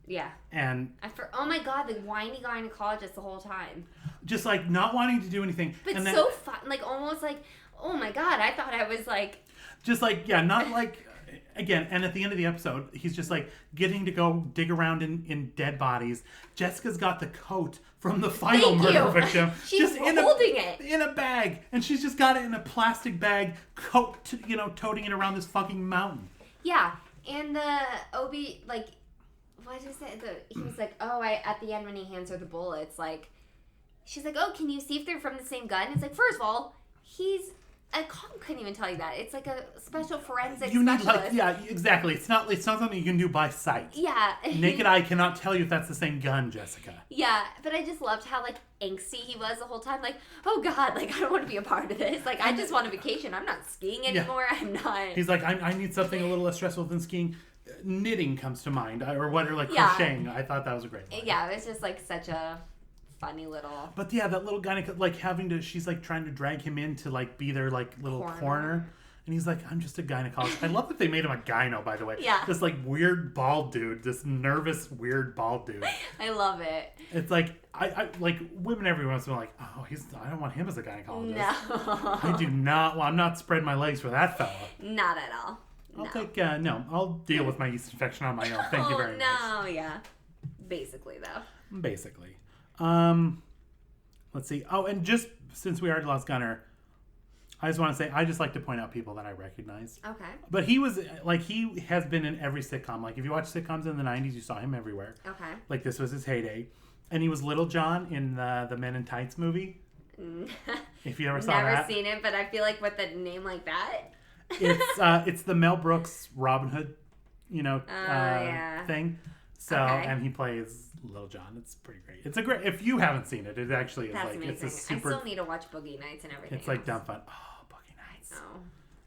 Speaker 2: Yeah.
Speaker 1: And
Speaker 2: oh my god, the whiny gynecologist the whole time.
Speaker 1: Just like not wanting to do anything.
Speaker 2: But and so fun, like almost like, oh my god, I thought I was like.
Speaker 1: Just like, not like, again, and at the end of the episode, he's just like getting to go dig around in dead bodies. Jessica's got the coat from the final murder victim.
Speaker 2: She's just holding it.
Speaker 1: In a bag. And she's just got it in a plastic bag, toting it around this fucking mountain.
Speaker 2: Yeah. And the OB, like, what is it? He was like, at the end when he hands her the bullets, like, she's like, oh, can you see if they're from the same gun? It's like, first of all, he's A cop couldn't even tell you that. It's like a special forensic
Speaker 1: You need
Speaker 2: specialist.
Speaker 1: yeah, exactly. It's not something you can do by sight.
Speaker 2: Yeah.
Speaker 1: Naked eye cannot tell you if that's the same gun, Jessica.
Speaker 2: Yeah, but I just loved how like angsty he was the whole time. Like, oh God, like I don't want to be a part of this. Like I just want a vacation. I'm not skiing anymore. Yeah. I'm not.
Speaker 1: He's like, I need something a little less stressful than skiing. Knitting comes to mind, or crocheting. I thought that was a great line.
Speaker 2: Yeah, it was just like such a funny little.
Speaker 1: But yeah, that little guy like she's like trying to drag him in to like be their like little corner. And he's like, I'm just a gynecologist. I love that they made him a gyno, by the way.
Speaker 2: Yeah.
Speaker 1: This like weird bald dude, this nervous weird bald dude.
Speaker 2: I love it.
Speaker 1: It's like I like women every once in a while like, oh, I don't want him as a gynecologist.
Speaker 2: No.
Speaker 1: I do not. Well, I'm not spreading my legs for that fella.
Speaker 2: Not at all.
Speaker 1: I'll deal with my yeast infection on my own. Thank you very much.
Speaker 2: Oh, no, yeah. Basically, though.
Speaker 1: Basically. Let's see. Oh, and just since we already lost Gunnar, I just want to say, I just like to point out people that I recognize.
Speaker 2: Okay.
Speaker 1: But he has been in every sitcom. Like, if you watch sitcoms in the 90s, you saw him everywhere.
Speaker 2: Okay.
Speaker 1: Like, this was his heyday. And he was Little John in the Men in Tights movie. If you ever saw that.
Speaker 2: Never seen it, but I feel like with a name like that.
Speaker 1: It's the Mel Brooks Robin Hood, thing. So,
Speaker 2: okay.
Speaker 1: And he plays Little John. It's pretty great. It's a great. If you haven't seen it, it actually is.
Speaker 2: That's
Speaker 1: like
Speaker 2: amazing.
Speaker 1: it's a super.
Speaker 2: I still need to watch Boogie Nights and everything.
Speaker 1: It's like dumb fun. Oh, Boogie Nights.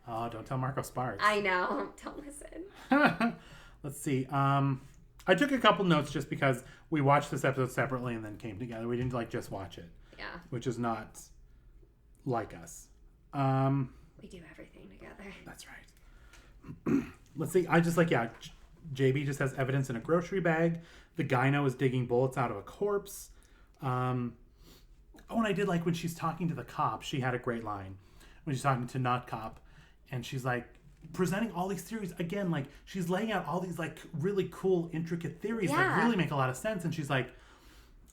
Speaker 1: Oh, don't tell Marco Sparks.
Speaker 2: I know. Don't listen.
Speaker 1: Let's see. I took a couple notes just because we watched this episode separately and then came together. We didn't just watch it.
Speaker 2: Yeah.
Speaker 1: Which is not like us.
Speaker 2: We do everything together.
Speaker 1: That's right. Let's see. I just JB just has evidence in a grocery bag. The gyno is digging bullets out of a corpse. And I did like when she's talking to the cop. She had a great line when she's talking to not cop, and she's like presenting all these theories again. Like she's laying out all these like really cool, intricate theories that really make a lot of sense. And she's like,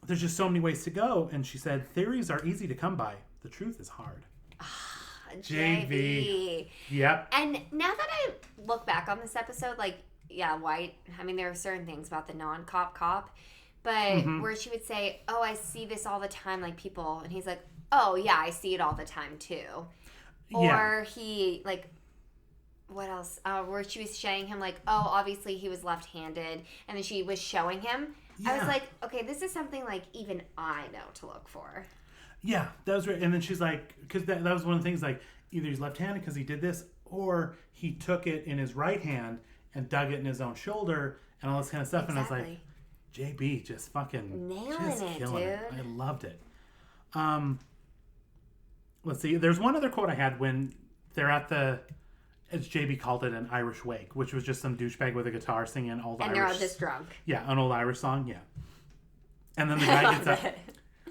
Speaker 1: "There's just so many ways to go." And she said, "Theories are easy to come by. The truth is hard." JB. Yep.
Speaker 2: And now that I look back on this episode, White, I mean, there are certain things about the non-cop cop, but where she would say, oh, I see this all the time, like people, and he's like, oh, yeah, I see it all the time, too. Or he, what else? Where she was showing him, oh, obviously he was left-handed, and then she was showing him. Yeah. I was like, okay, this is something, even I know to look for.
Speaker 1: Yeah, that was right. And then she's like, because that was one of the things, either he's left-handed because he did this, or he took it in his right hand and dug it in his own shoulder and all this kind of stuff. Exactly. And I was like, JB just fucking killing it. I loved it. Let's see. There's one other quote I had when they're at as JB called it, an Irish wake, which was just some douchebag with a guitar singing an old Irish.
Speaker 2: And they're all just drunk.
Speaker 1: Yeah, an old Irish song. Yeah. And then the guy gets up.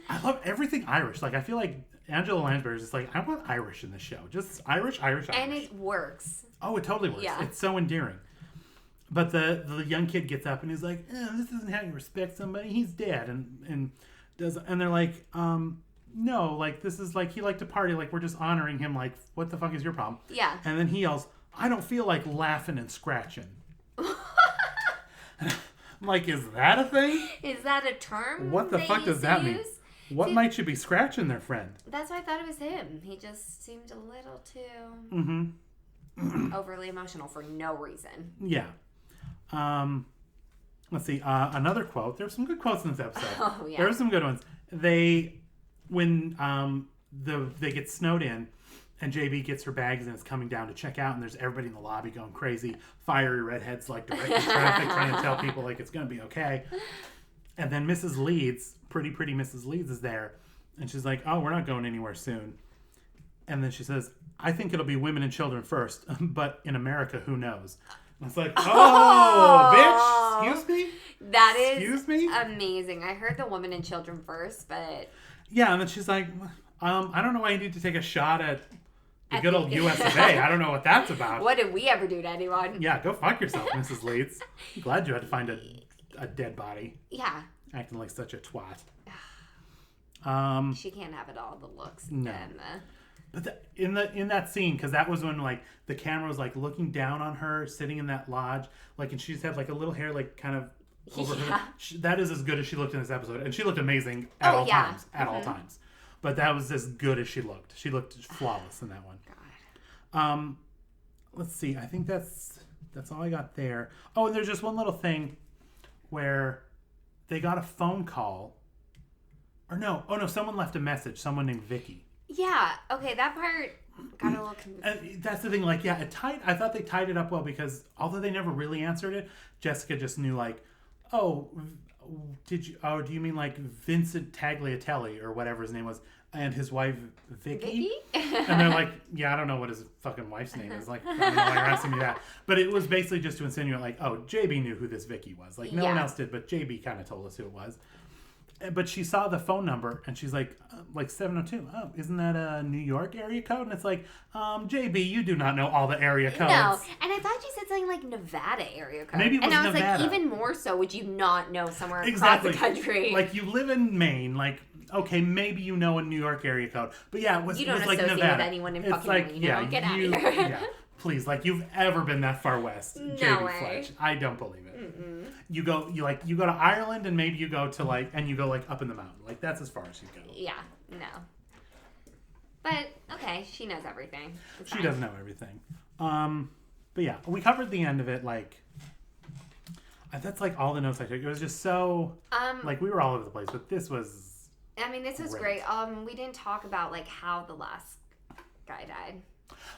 Speaker 1: I love everything Irish. I feel like Angela Lansbury is just I want Irish in the show. Just Irish. And it works. Oh, it totally works. Yeah. It's so endearing. But the young kid gets up and he's like, this isn't how you respect somebody. He's dead. And they're like, no, this is he liked to party. We're just honoring him. What the fuck is your problem? Yeah. And then he yells, I don't feel like laughing and scratching. I'm like, is that a thing?
Speaker 2: Is that a term?
Speaker 1: What the fuck does that mean? What might you be scratching there, friend?
Speaker 2: That's why I thought it was him. He just seemed a little too overly emotional for no reason.
Speaker 1: Yeah. Let's see. Another quote. There's some good quotes in this episode. Oh, yeah. There were some good ones. When they get snowed in and JB gets her bags and is coming down to check out and there's everybody in the lobby going crazy. Fiery redheads directing traffic, trying to tell people it's going to be okay. And then Mrs. Leeds, pretty Mrs. Leeds is there. And she's like, oh, we're not going anywhere soon. And then she says, I think it'll be women and children first. But in America, who knows? And it's like, oh, bitch, excuse me?
Speaker 2: That is amazing. I heard the women and children first, but...
Speaker 1: Yeah, and then she's like, I don't know why you need to take a shot at the good old US of A. I don't know what that's about.
Speaker 2: What did we ever do to anyone?
Speaker 1: Yeah, go fuck yourself, Mrs. Leeds. I'm glad you had to find a dead body.
Speaker 2: Yeah.
Speaker 1: Acting like such a twat.
Speaker 2: She can't have it all, the looks.
Speaker 1: No. But in that scene, because that was when the camera was looking down on her, sitting in that lodge, and she just had a little hair kind of over her. That is as good as she looked in this episode, and she looked amazing at all times. At all times. But that was as good as she looked. She looked flawless in that one.
Speaker 2: Gosh.
Speaker 1: Let's see. I think that's all I got there. Oh, and there's just one little thing where they got a phone call. Or no. Oh, no. Someone left a message. Someone named Vicky.
Speaker 2: Yeah. Okay, that part got a little confused.
Speaker 1: That's the thing. Like, yeah, I thought they tied it up well because although they never really answered it, Jessica just knew, like, oh, do you mean like Vincent Tagliatelle or whatever his name was, and his wife Vicky? And they're like, yeah, I don't know what his fucking wife's name is. Like, I don't know why you're asking me that. But it was basically just to insinuate, like, oh, JB knew who this Vicky was. Like, no one else did, but JB kind of told us who it was. But she saw the phone number and she's like 702. Oh, isn't that a New York area code? And it's like, JB, you do not know all the area codes.
Speaker 2: No, and I thought you said something like Nevada area code.
Speaker 1: Maybe it was Nevada.
Speaker 2: And I was like, even more so, would you not know somewhere across the country?
Speaker 1: Like, you live in Maine, like, okay, maybe you know a New York area code. But yeah, it was like Nevada. You don't associate with
Speaker 2: anyone in fucking Maine, you know? Get out of here.
Speaker 1: Yeah, please, like, you've ever been that far west,
Speaker 2: No
Speaker 1: JB
Speaker 2: way.
Speaker 1: Fletch. I don't believe it. Mm-mm. You go to Ireland and maybe you go to up in the mountain. Like, that's as far as you go.
Speaker 2: Yeah, no. But okay, she knows everything.
Speaker 1: She does know everything. But yeah, we covered the end of it. Like, that's like all the notes I took. It was just so like we were all over the place, but this was.
Speaker 2: I mean, this was great. We didn't talk about like how the last guy died.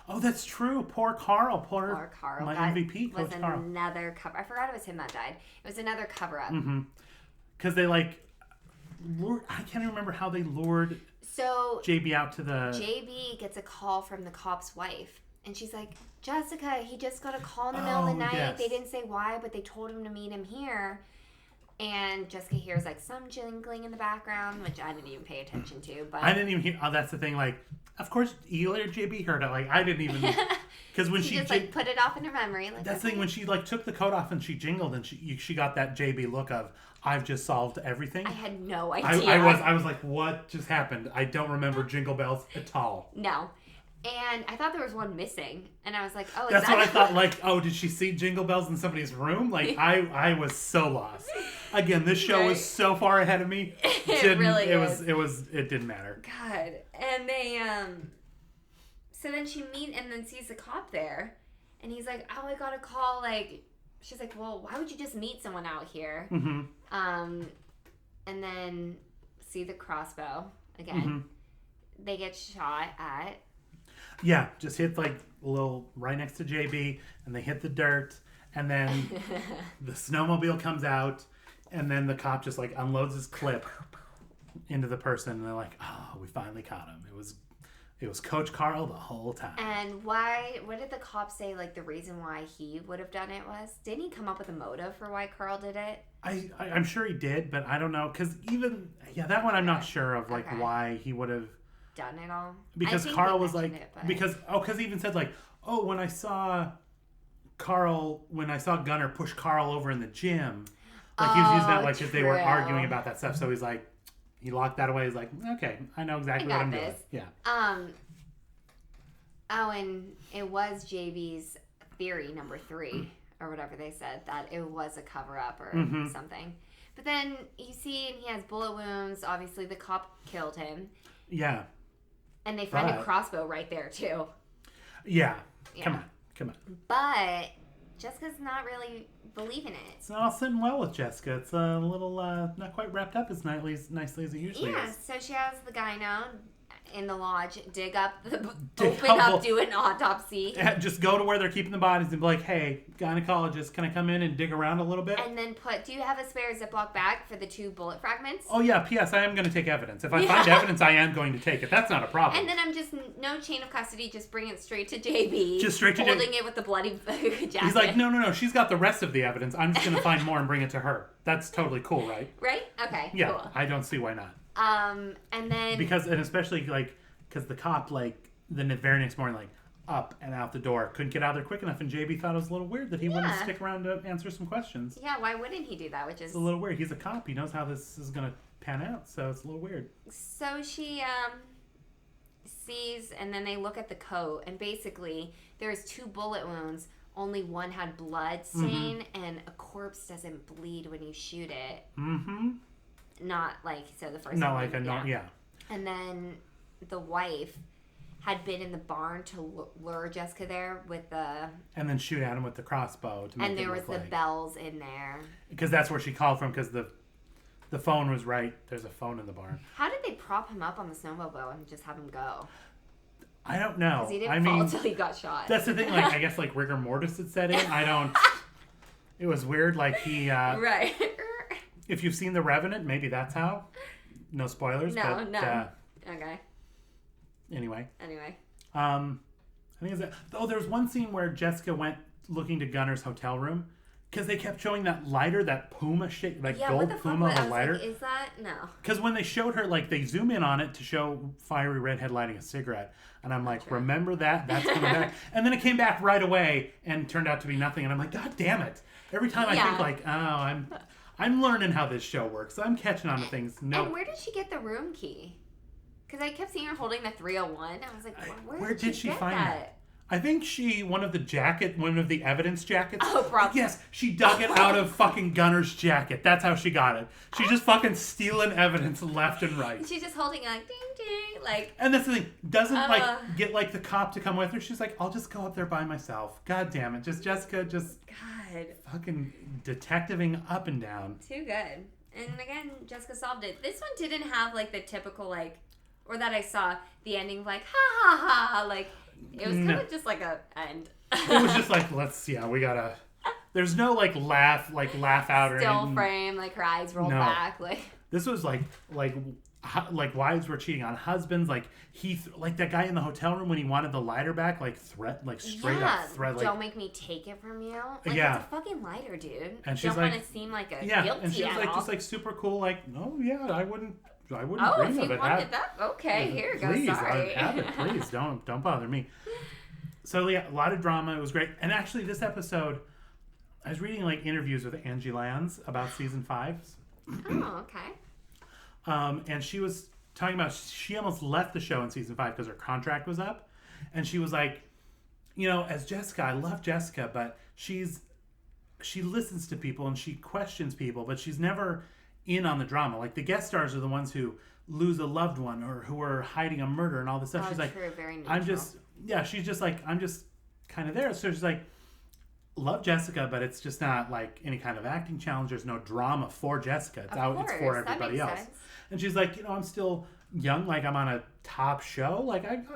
Speaker 1: Oh, that's true. Poor Carl. Poor Carl. My MVP, Coach Carl.
Speaker 2: Was another cover. I forgot it was him that died. It was another cover-up.
Speaker 1: Mm-hmm. Because they lured. I can't even remember how they lured.
Speaker 2: So
Speaker 1: JB out to the.
Speaker 2: JB gets a call from the cop's wife, and she's like, "Jessica, he just got a call in the middle of the night.
Speaker 1: Yes.
Speaker 2: They didn't say why, but they told him to meet him here." And Jessica hears like some jingling in the background, which I didn't even pay attention to. But
Speaker 1: I didn't even hear. Oh, that's the thing. Like, of course, Eli or JB heard it. Like, I didn't even. Because when she
Speaker 2: just like put it off in her memory. Like,
Speaker 1: that's the thing. When she like took the coat off and she jingled and she got that JB look of I've just solved everything.
Speaker 2: I had no idea.
Speaker 1: I was like, what just happened? I don't remember Jingle Bells at all.
Speaker 2: No. And I thought there was one missing. And I was like, oh,
Speaker 1: that's what I thought. Like, oh, did she see Jingle Bells in somebody's room? Like, I was so lost. Again, this show was so far ahead of me.
Speaker 2: It really is.
Speaker 1: It didn't matter.
Speaker 2: God. And they, so then she sees the cop there. And he's like, oh, I got a call. Like, she's like, well, why would you just meet someone out here?
Speaker 1: Mm-hmm.
Speaker 2: And then see the crossbow again.
Speaker 1: Mm-hmm.
Speaker 2: They get shot at.
Speaker 1: Yeah, just hit like a little right next to JB, and they hit the dirt, and then the snowmobile comes out, and then the cop just like unloads his clip into the person, and they're like, "Oh, we finally caught him." It was Coach Carl the whole time.
Speaker 2: And why? What did the cop say? Like the reason why he would have done it was? Didn't he come up with a motive for why Carl did it?
Speaker 1: I'm sure he did, but I don't know because that one I'm not sure of like why he would have
Speaker 2: done it all.
Speaker 1: Because Carl was like because he even said like, oh, when I saw Gunnar push Carl over in the gym, like he was using that like if they were arguing about that stuff. So he's like. He locked that away. He's like, okay, I know exactly what I'm doing. Yeah.
Speaker 2: Oh, and it was JB's theory number 3 or whatever they said that it was a cover up or something. But then you see, and he has bullet wounds. Obviously, the cop killed him.
Speaker 1: Yeah.
Speaker 2: And they find a crossbow right there too.
Speaker 1: Yeah. Come on.
Speaker 2: But Jessica's not really believing it.
Speaker 1: It's not all sitting well with Jessica. It's a little not quite wrapped up as nicely as it usually is.
Speaker 2: Yeah, so she has the gyno in the lodge do an autopsy.
Speaker 1: Just go to where they're keeping the bodies and be like, hey, gynecologist, can I come in and dig around a little bit?
Speaker 2: And then do you have a spare Ziploc bag for the 2 bullet fragments?
Speaker 1: Oh yeah, P.S. I am going to take evidence. If I find evidence, I am going to take it. That's not a problem.
Speaker 2: And then I'm just, no chain of custody, just bring it straight to JB.
Speaker 1: Just straight to
Speaker 2: holding it with the bloody jacket.
Speaker 1: He's like, no, she's got the rest of the evidence. I'm just going to find more and bring it to her. That's totally cool, right?
Speaker 2: Right? Okay,
Speaker 1: yeah,
Speaker 2: cool.
Speaker 1: I don't see why not.
Speaker 2: And then...
Speaker 1: Because the cop, like, the very next morning, like, up and out the door, couldn't get out of there quick enough, and JB thought it was a little weird that he wouldn't stick around to answer some questions.
Speaker 2: Yeah, why wouldn't he do that?
Speaker 1: It's a little weird. He's a cop. He knows how this is going to pan out, so it's a little weird.
Speaker 2: So she sees, and then they look at the coat, and basically there's 2 bullet wounds. Only one had blood stain, and a corpse doesn't bleed when you shoot it. Mm-hmm. Not like, so the first
Speaker 1: Not like a, yeah.
Speaker 2: And then the wife had been in the barn to lure Jessica there with the...
Speaker 1: And then shoot at him with the crossbow. To make
Speaker 2: and there
Speaker 1: it
Speaker 2: was
Speaker 1: look
Speaker 2: the
Speaker 1: like...
Speaker 2: bells in there.
Speaker 1: Because that's where she called from, because the phone was right. There's a phone in the barn.
Speaker 2: How did they prop him up on the snowmobile and just have him go?
Speaker 1: I don't know.
Speaker 2: Because he didn't fall until he got shot.
Speaker 1: That's the thing. Like, I guess like rigor mortis had set in. I don't... It was weird. Like he...
Speaker 2: right.
Speaker 1: If you've seen The Revenant, maybe that's how. No spoilers.
Speaker 2: No,
Speaker 1: but,
Speaker 2: no. Okay.
Speaker 1: Anyway.
Speaker 2: I
Speaker 1: think it's that. Oh, there was one scene where Jessica went looking to Gunner's hotel room because they kept showing that lighter, that Puma shape, like gold Puma lighter.
Speaker 2: Like, is that no?
Speaker 1: Because when they showed her, like they zoom in on it to show fiery redhead lighting a cigarette, and I'm like, remember that? That's coming back. And then it came back right away and turned out to be nothing. And I'm like, God damn it! Every time I think like, oh, I'm learning how this show works. I'm catching on to things. No.
Speaker 2: And where did she get the room key? Because I kept seeing her holding the 301. I was like,
Speaker 1: where did she find that? I think one of the evidence jackets.
Speaker 2: Oh, probably.
Speaker 1: Yes, she dug it out of fucking Gunner's jacket. That's how she got it. She's just fucking stealing evidence left and right.
Speaker 2: She's just holding it like, ding, ding, like.
Speaker 1: And that's the thing. Doesn't, get, the cop to come with her. She's like, I'll just go up there by myself. God damn it. Just Jessica,
Speaker 2: God.
Speaker 1: Fucking detectiving up and down.
Speaker 2: Too good. And again, Jessica solved it. This one didn't have, the typical, or that I saw, the ending, ha, ha, ha, it was kind of just like a end.
Speaker 1: It was just we gotta... There's no, laugh out or anything.
Speaker 2: Still frame, her eyes rolled back,
Speaker 1: This was, wives were cheating on husbands, that guy in the hotel room when he wanted the lighter back, straight up threat.
Speaker 2: Don't make me take it from you. It's a fucking lighter, dude.
Speaker 1: And she's
Speaker 2: don't want to seem like a guilty
Speaker 1: and she was just super cool, no, yeah, I wouldn't dream of it.
Speaker 2: If you wanted that, okay, here you go, sorry.
Speaker 1: Have it, please, don't bother me. So, a lot of drama. It was great. And actually, this episode, I was reading, interviews with Angie Lanz about season 5.
Speaker 2: Oh, okay.
Speaker 1: And she was talking about she almost left the show in season 5 because her contract was up. And she was like, as Jessica, I love Jessica, but she listens to people and she questions people, but she's never in on the drama. The guest stars are the ones who lose a loved one or who are hiding a murder and all this stuff. She's like,
Speaker 2: very
Speaker 1: she's just like, I'm just kind of there. So she's like, love Jessica, but it's just not any kind of acting challenge. There's no drama for Jessica. It's it's for everybody else. Sense. And she's like, I'm still young. I'm on a top show.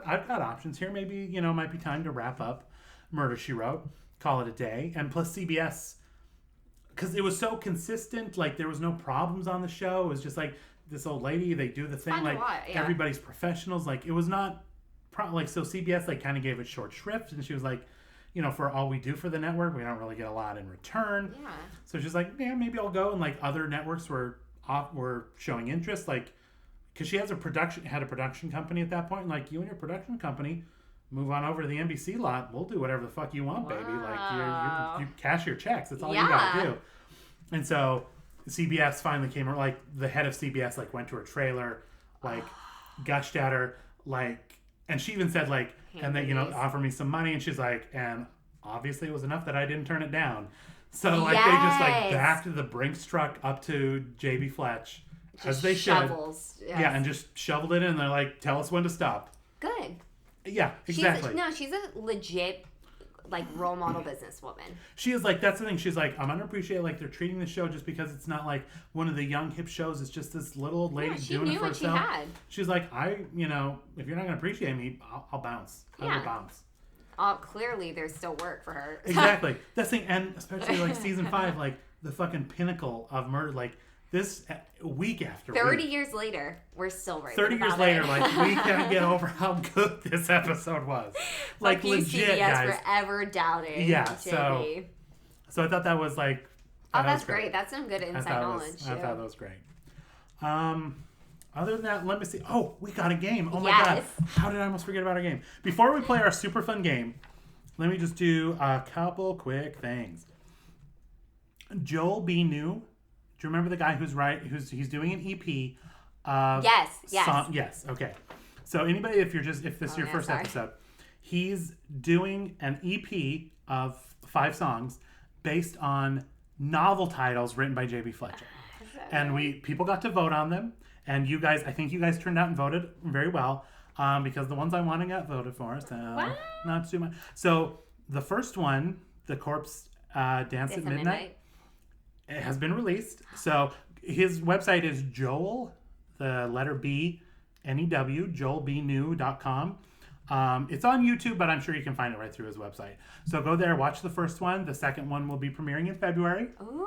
Speaker 1: I've got options here. Maybe, it might be time to wrap up Murder, She Wrote, call it a day. And plus CBS, because it was so consistent, there was no problems on the show. It was just this old lady, they do the thing, everybody's professionals. It was not, so CBS, kind of gave it short shrift, and she was like, for all we do for the network, we don't really get a lot in return.
Speaker 2: Yeah.
Speaker 1: So she's like, yeah, maybe I'll go. And other networks were showing interest, because she had a production company at that point. And you and your production company move on over to the NBC lot. We'll do whatever the fuck you want, baby. You cash your checks. That's all you gotta do. And so CBS finally came. The head of CBS went to her trailer, gushed at her, and she even said and they offer me some money, and she's like, and obviously it was enough that I didn't turn it down. So they just backed the Brinks truck up to JB Fletch as they
Speaker 2: shovels.
Speaker 1: should. Yes. Yeah, and just shoveled it in. And they're like, tell us when to stop.
Speaker 2: Good.
Speaker 1: Yeah, exactly.
Speaker 2: She's a legit role model businesswoman.
Speaker 1: She is that's the thing. She's I'm unappreciated. They're treating the show just because it's not one of the young hip shows. It's just this little old lady doing it for herself. She's like, if you're not going to appreciate me, I'll bounce. I will bounce.
Speaker 2: Clearly, there's still work for her.
Speaker 1: Exactly. That's the thing, and especially season 5, the fucking pinnacle of murder. This week after
Speaker 2: 30 years later, we're still right.
Speaker 1: 30 years later, we can't get over how good this episode was. Legit,
Speaker 2: CBS guys. Forever doubting.
Speaker 1: Yeah. So I thought that was
Speaker 2: that's great. That's some good inside knowledge.
Speaker 1: I thought that was great. Other than that, let me see. Oh, we got a game. Oh my God. How did I almost forget about our game? Before we play our super fun game, let me just do a couple quick things. Joel B. New. Do you remember the guy he's doing an EP?
Speaker 2: Yes.
Speaker 1: Yes. Okay. So anybody, if this is your first episode, he's doing an EP of 5 songs based on novel titles written by J.B. Fletcher. And people got to vote on them. And I think you guys turned out and voted very well. because the ones I wanted got voted for, so not too much. So the first one, The Corpse Dance at Midnight, it has been released. So his website is Joel, the letter B, N-E-W, joelbnew.com. It's on YouTube, but I'm sure you can find it right through his website. So go there, watch the first one. The second one will be premiering in February.
Speaker 2: Ooh.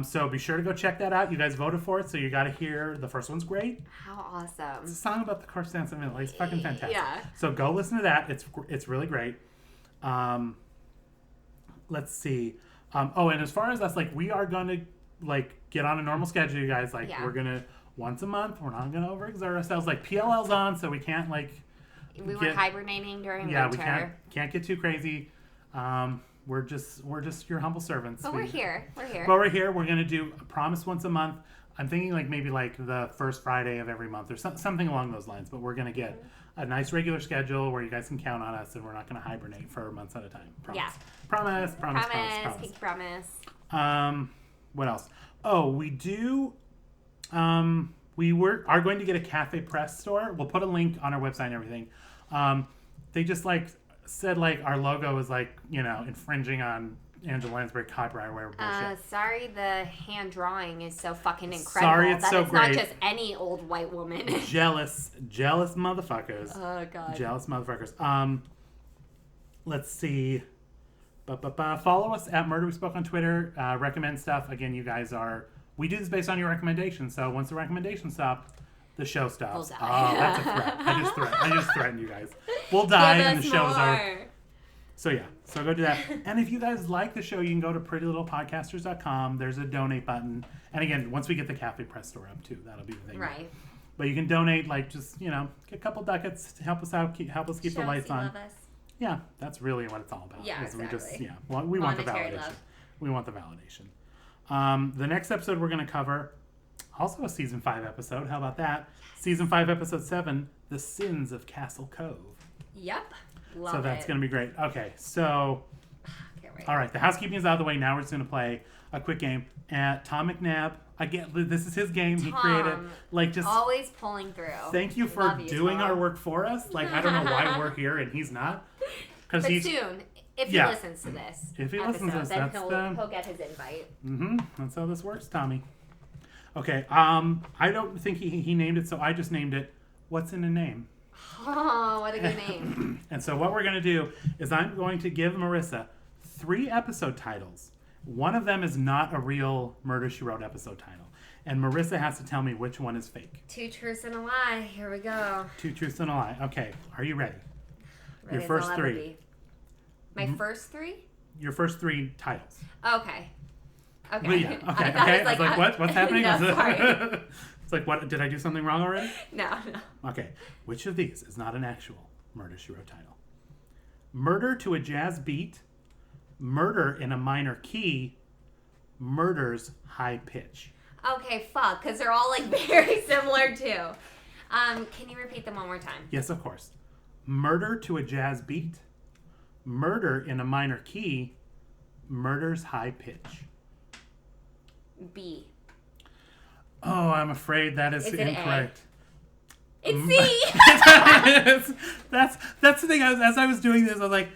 Speaker 1: So be sure to go check that out. You guys voted for it, so you got to hear. The first one's great.
Speaker 2: How awesome!
Speaker 1: It's a song about the corpse dance at midnight. It's fucking fantastic.
Speaker 2: Yeah.
Speaker 1: So go listen to that. It's really great. Let's see. And as far as us, like, we are gonna get on a normal schedule, you guys. Like, we're gonna once a month. We're not gonna overexert ourselves. Like, PLL's on, so we can't
Speaker 2: We were hibernating during winter.
Speaker 1: Yeah, we can't get too crazy. We're just your humble servants.
Speaker 2: But we're here.
Speaker 1: But we're here. We're gonna do a promise once a month. I'm thinking maybe the first Friday of every month or something along those lines. But we're gonna get a nice regular schedule where you guys can count on us, and we're not gonna hibernate for months at a time. Promise.
Speaker 2: Yeah.
Speaker 1: Promise.
Speaker 2: Pinky promise.
Speaker 1: What else? Oh, we do. We are going to get a Cafe Press store. We'll put a link on our website and everything. They just said our logo is infringing on Angela Lansbury copyright or whatever bullshit.
Speaker 2: Sorry, the hand drawing is so fucking incredible.
Speaker 1: Sorry, it's so great.
Speaker 2: Not just any old white woman.
Speaker 1: Jealous motherfuckers.
Speaker 2: Oh god.
Speaker 1: Jealous motherfuckers. Let's see. Follow us at Murder We Spoke on Twitter. Recommend stuff. Again, you guys we do this based on your recommendations. So once the recommendations stop, the show stops.
Speaker 2: We'll die.
Speaker 1: Oh, that's a threat. I just threatened you guys. We'll die and the shows are. So yeah, so go do that. And if you guys like the show, you can go to prettylittlepodcasters.com. There's a donate button. And again, once we get the Cafe Press store up too, that'll be the thing.
Speaker 2: Right.
Speaker 1: But you can donate, just get a couple ducats to help us out, help us keep the lights on.
Speaker 2: Love us.
Speaker 1: Yeah, that's really what it's all about.
Speaker 2: Yeah, exactly.
Speaker 1: We want the
Speaker 2: Monetary
Speaker 1: validation.
Speaker 2: love.
Speaker 1: We want the validation. The next episode we're going to cover, also a season 5 episode. How about that? Season 5, episode 7, The Sins of Castle Cove.
Speaker 2: Yep. Love
Speaker 1: so that's going to be great. Okay, so
Speaker 2: Can't wait.
Speaker 1: all right, the housekeeping is out of the way. Now we're just going to play a quick game. Tom McNabb, this is his game. He created just
Speaker 2: always pulling through.
Speaker 1: Thank you for doing our work for us. I don't know why we're here and he's not.
Speaker 2: But soon, if he listens to this, then he'll get his invite.
Speaker 1: That's how this works, Tommy. Okay. I don't think he named it, so I just named it. What's in a name?
Speaker 2: Oh, what a good name!
Speaker 1: And so what we're going to do is I'm going to give Marissa 3 episode titles. One of them is not a real Murder, She Wrote episode title. And Marissa has to tell me which one is fake.
Speaker 2: 2 truths and a lie. Here we go.
Speaker 1: 2 truths and a lie. Okay. Are you ready?
Speaker 2: Ready
Speaker 1: Your first 3.
Speaker 2: My first 3?
Speaker 1: Your first 3 titles.
Speaker 2: Okay. Okay.
Speaker 1: Well, yeah. Okay. I was like, what? What's happening?
Speaker 2: No, sorry.
Speaker 1: It's like, what? Did I do something wrong already?
Speaker 2: No.
Speaker 1: Okay. Which of these is not an actual Murder, She Wrote title? Murder to a Jazz Beat, Murder in a Minor Key, Murder's High Pitch.
Speaker 2: Okay, fuck, because they're all very similar too. Can you repeat them one more time?
Speaker 1: Yes, of course. Murder to a Jazz Beat, Murder in a Minor Key, Murder's High Pitch.
Speaker 2: B.
Speaker 1: Oh, I'm afraid that is incorrect.
Speaker 2: It's C.
Speaker 1: That's the thing. As I was doing this, I was like,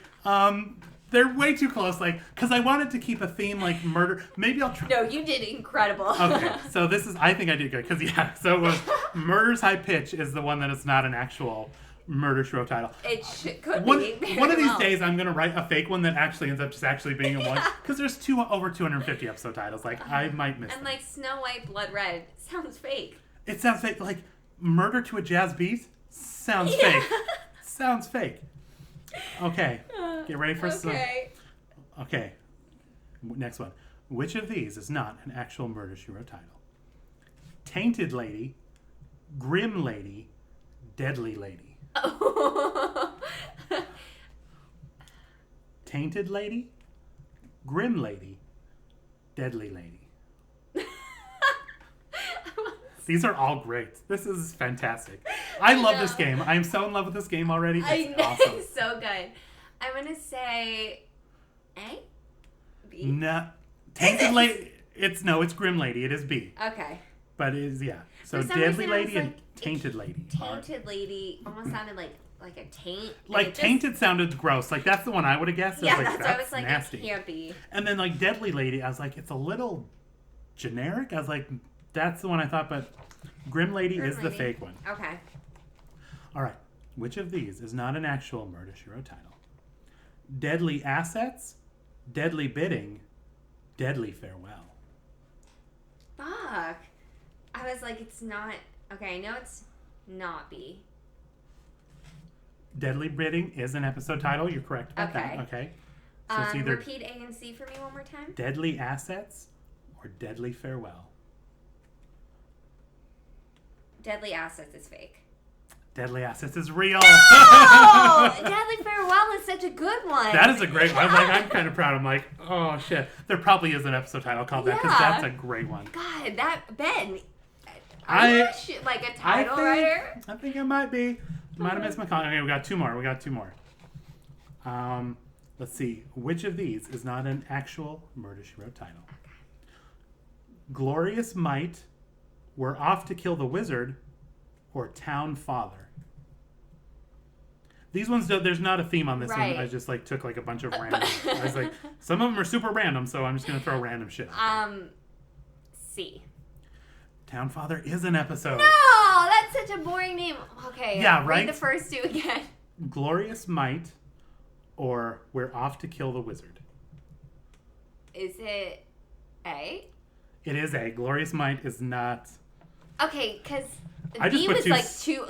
Speaker 1: they're way too close. Because I wanted to keep a theme murder. Maybe I'll try.
Speaker 2: No, you did incredible.
Speaker 1: Okay, so I think I did good. So it was Murder's High Pitch is the one that is not an actual Murder, She Wrote title.
Speaker 2: It could be.
Speaker 1: One of these days, I'm going to write a fake one that actually ends up just actually being a one. Because there's over 250 episode titles. I might miss them.
Speaker 2: And Snow White, Blood Red sounds fake.
Speaker 1: It sounds fake. Murder to a Jazz Beat sounds fake. Sounds fake. Okay. Get ready for some. Okay. Next one. Which of these is not an actual Murder, She Wrote title? Tainted Lady, Grim Lady, Deadly Lady. Tainted Lady, Grim Lady, Deadly Lady. These are all great. This is fantastic. I love this game. I'm so in love with this game already. It's awesome.
Speaker 2: It's so good. I'm going to say A? B?
Speaker 1: No. Tainted Lady. It's Grim Lady. It is B.
Speaker 2: Okay.
Speaker 1: But it is, yeah. So
Speaker 2: For some
Speaker 1: Deadly
Speaker 2: reason, I was
Speaker 1: Lady and
Speaker 2: like,
Speaker 1: Tainted Lady.
Speaker 2: Tainted Lady almost sounded like a taint.
Speaker 1: Like Tainted sounded gross. Like that's the one I would have guessed.
Speaker 2: Yeah,
Speaker 1: I was like,
Speaker 2: that's why I was like,
Speaker 1: nasty.
Speaker 2: it can't be.
Speaker 1: And then like Deadly Lady, I was like, it's a little generic. I was like, that's the one I thought, but Grim Lady is the fake one.
Speaker 2: Okay.
Speaker 1: All right. Which of these is not an actual Murder, She Wrote title? Deadly Assets, Deadly Bidding, Deadly Farewell.
Speaker 2: Fuck. I was like, it's not. Okay, I know it's not B.
Speaker 1: Deadly Bidding is an episode title. You're correct about
Speaker 2: Okay.
Speaker 1: that. Okay. So it's either
Speaker 2: repeat A and C for me one more time.
Speaker 1: Deadly Assets or Deadly Farewell.
Speaker 2: Deadly Assets is fake.
Speaker 1: Deadly Assets is real.
Speaker 2: Oh! Deadly Farewell is such a good one.
Speaker 1: That is a great one. I'm kind of proud. I'm like, oh shit. There probably is an episode title called that because that's a great one.
Speaker 2: God, that Ben. Are you like a title writer?
Speaker 1: I think I might be. Might have missed my call. Okay, we got two more. Let's see. Which of these is not an actual Murder, She Wrote title?
Speaker 2: Okay.
Speaker 1: Glorious Might, We're Off to Kill the Wizard, or Town Father? These ones, there's not a theme on this one. I just like took like a bunch of random. I was like, some of them are super random, so I'm just gonna throw random shit.
Speaker 2: C.
Speaker 1: Town Father is an episode.
Speaker 2: No, that's such a boring name. Okay.
Speaker 1: Yeah, right.
Speaker 2: Read the first two again.
Speaker 1: Glorious Might, or We're Off to Kill the Wizard.
Speaker 2: Is it A?
Speaker 1: It is A. Glorious Might is not.
Speaker 2: Okay, because
Speaker 1: B
Speaker 2: was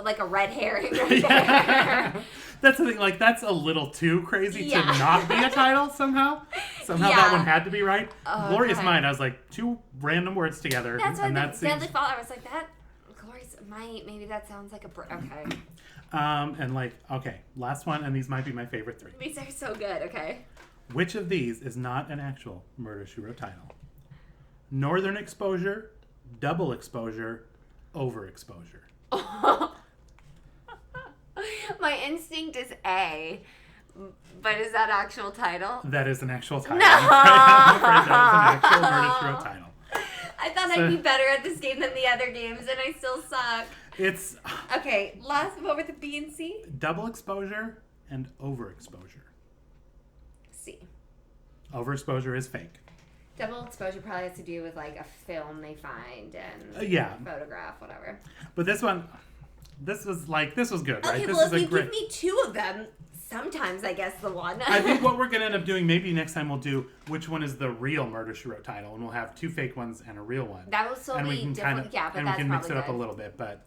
Speaker 2: like a red herring right there.
Speaker 1: That's the thing. Like that's a little too crazy to not be a title somehow. That one had to be right. Glorious Might. I was like two random words together.
Speaker 2: That's why Deadly Fall. I was like that. Glorious Might. Maybe that sounds like a. Okay.
Speaker 1: And like last one, and these might be my favorite three.
Speaker 2: These are so good. Okay.
Speaker 1: Which of these is not an actual Murder, She Wrote title? Northern Exposure, Double Exposure, Overexposure.
Speaker 2: My instinct is A, but is that actual title?
Speaker 1: That is an actual title.
Speaker 2: No!
Speaker 1: I'm afraid that is an actual Murder, She Wrote title.
Speaker 2: I thought I'd be better at this game than the other games, and I still suck.
Speaker 1: It's...
Speaker 2: Okay, what were the B and C?
Speaker 1: Double Exposure and Overexposure.
Speaker 2: C.
Speaker 1: Overexposure is fake.
Speaker 2: Double Exposure probably has to do with like a film they find and photograph, whatever.
Speaker 1: But this one, this was good, right?
Speaker 2: Okay,
Speaker 1: This
Speaker 2: well,
Speaker 1: is
Speaker 2: if you give me two of them, sometimes I guess the one.
Speaker 1: I think what we're going to end up doing, maybe next time we'll do which one is the real Murder, She Wrote title, and we'll have two fake ones and a real one.
Speaker 2: That will still be different. Yeah, but
Speaker 1: and
Speaker 2: that's
Speaker 1: we can mix it up
Speaker 2: good.
Speaker 1: a little bit, but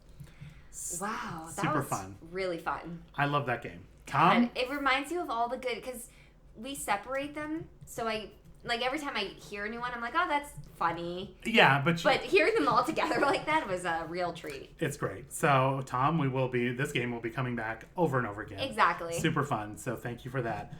Speaker 2: wow, that
Speaker 1: super
Speaker 2: was
Speaker 1: fun.
Speaker 2: Really fun.
Speaker 1: I love that game. Tom?
Speaker 2: God, it reminds you of all the good, because we separate them, so every time I hear a new one, I'm like, oh, that's funny.
Speaker 1: Yeah, but
Speaker 2: hearing them all together like that was a real treat.
Speaker 1: It's great. So, Tom, this game will be coming back over and over again.
Speaker 2: Exactly.
Speaker 1: Super fun. So, thank you for that.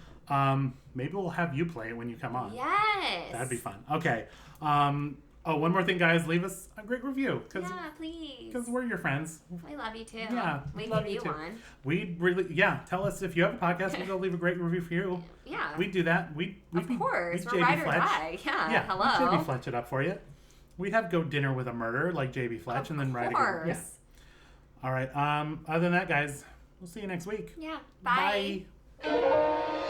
Speaker 1: Maybe we'll have you play it when you come on.
Speaker 2: Yes.
Speaker 1: That'd be fun. Okay. One more thing, guys. Leave us a great review.
Speaker 2: Yeah, please.
Speaker 1: Because we're your friends.
Speaker 2: We love you too.
Speaker 1: Yeah.
Speaker 2: We love you one.
Speaker 1: We'd really, tell us if you have a podcast. We'll leave a great review for you.
Speaker 2: Yeah.
Speaker 1: We'd do that.
Speaker 2: Of course. We're ride or die. Yeah. Hello.
Speaker 1: We'd JB Fletch it up for you. We'd have go dinner with a murderer like JB Fletch and then ride again. Yeah. All right. Other than that, guys, we'll see you next week.
Speaker 2: Yeah. Bye.
Speaker 1: Bye.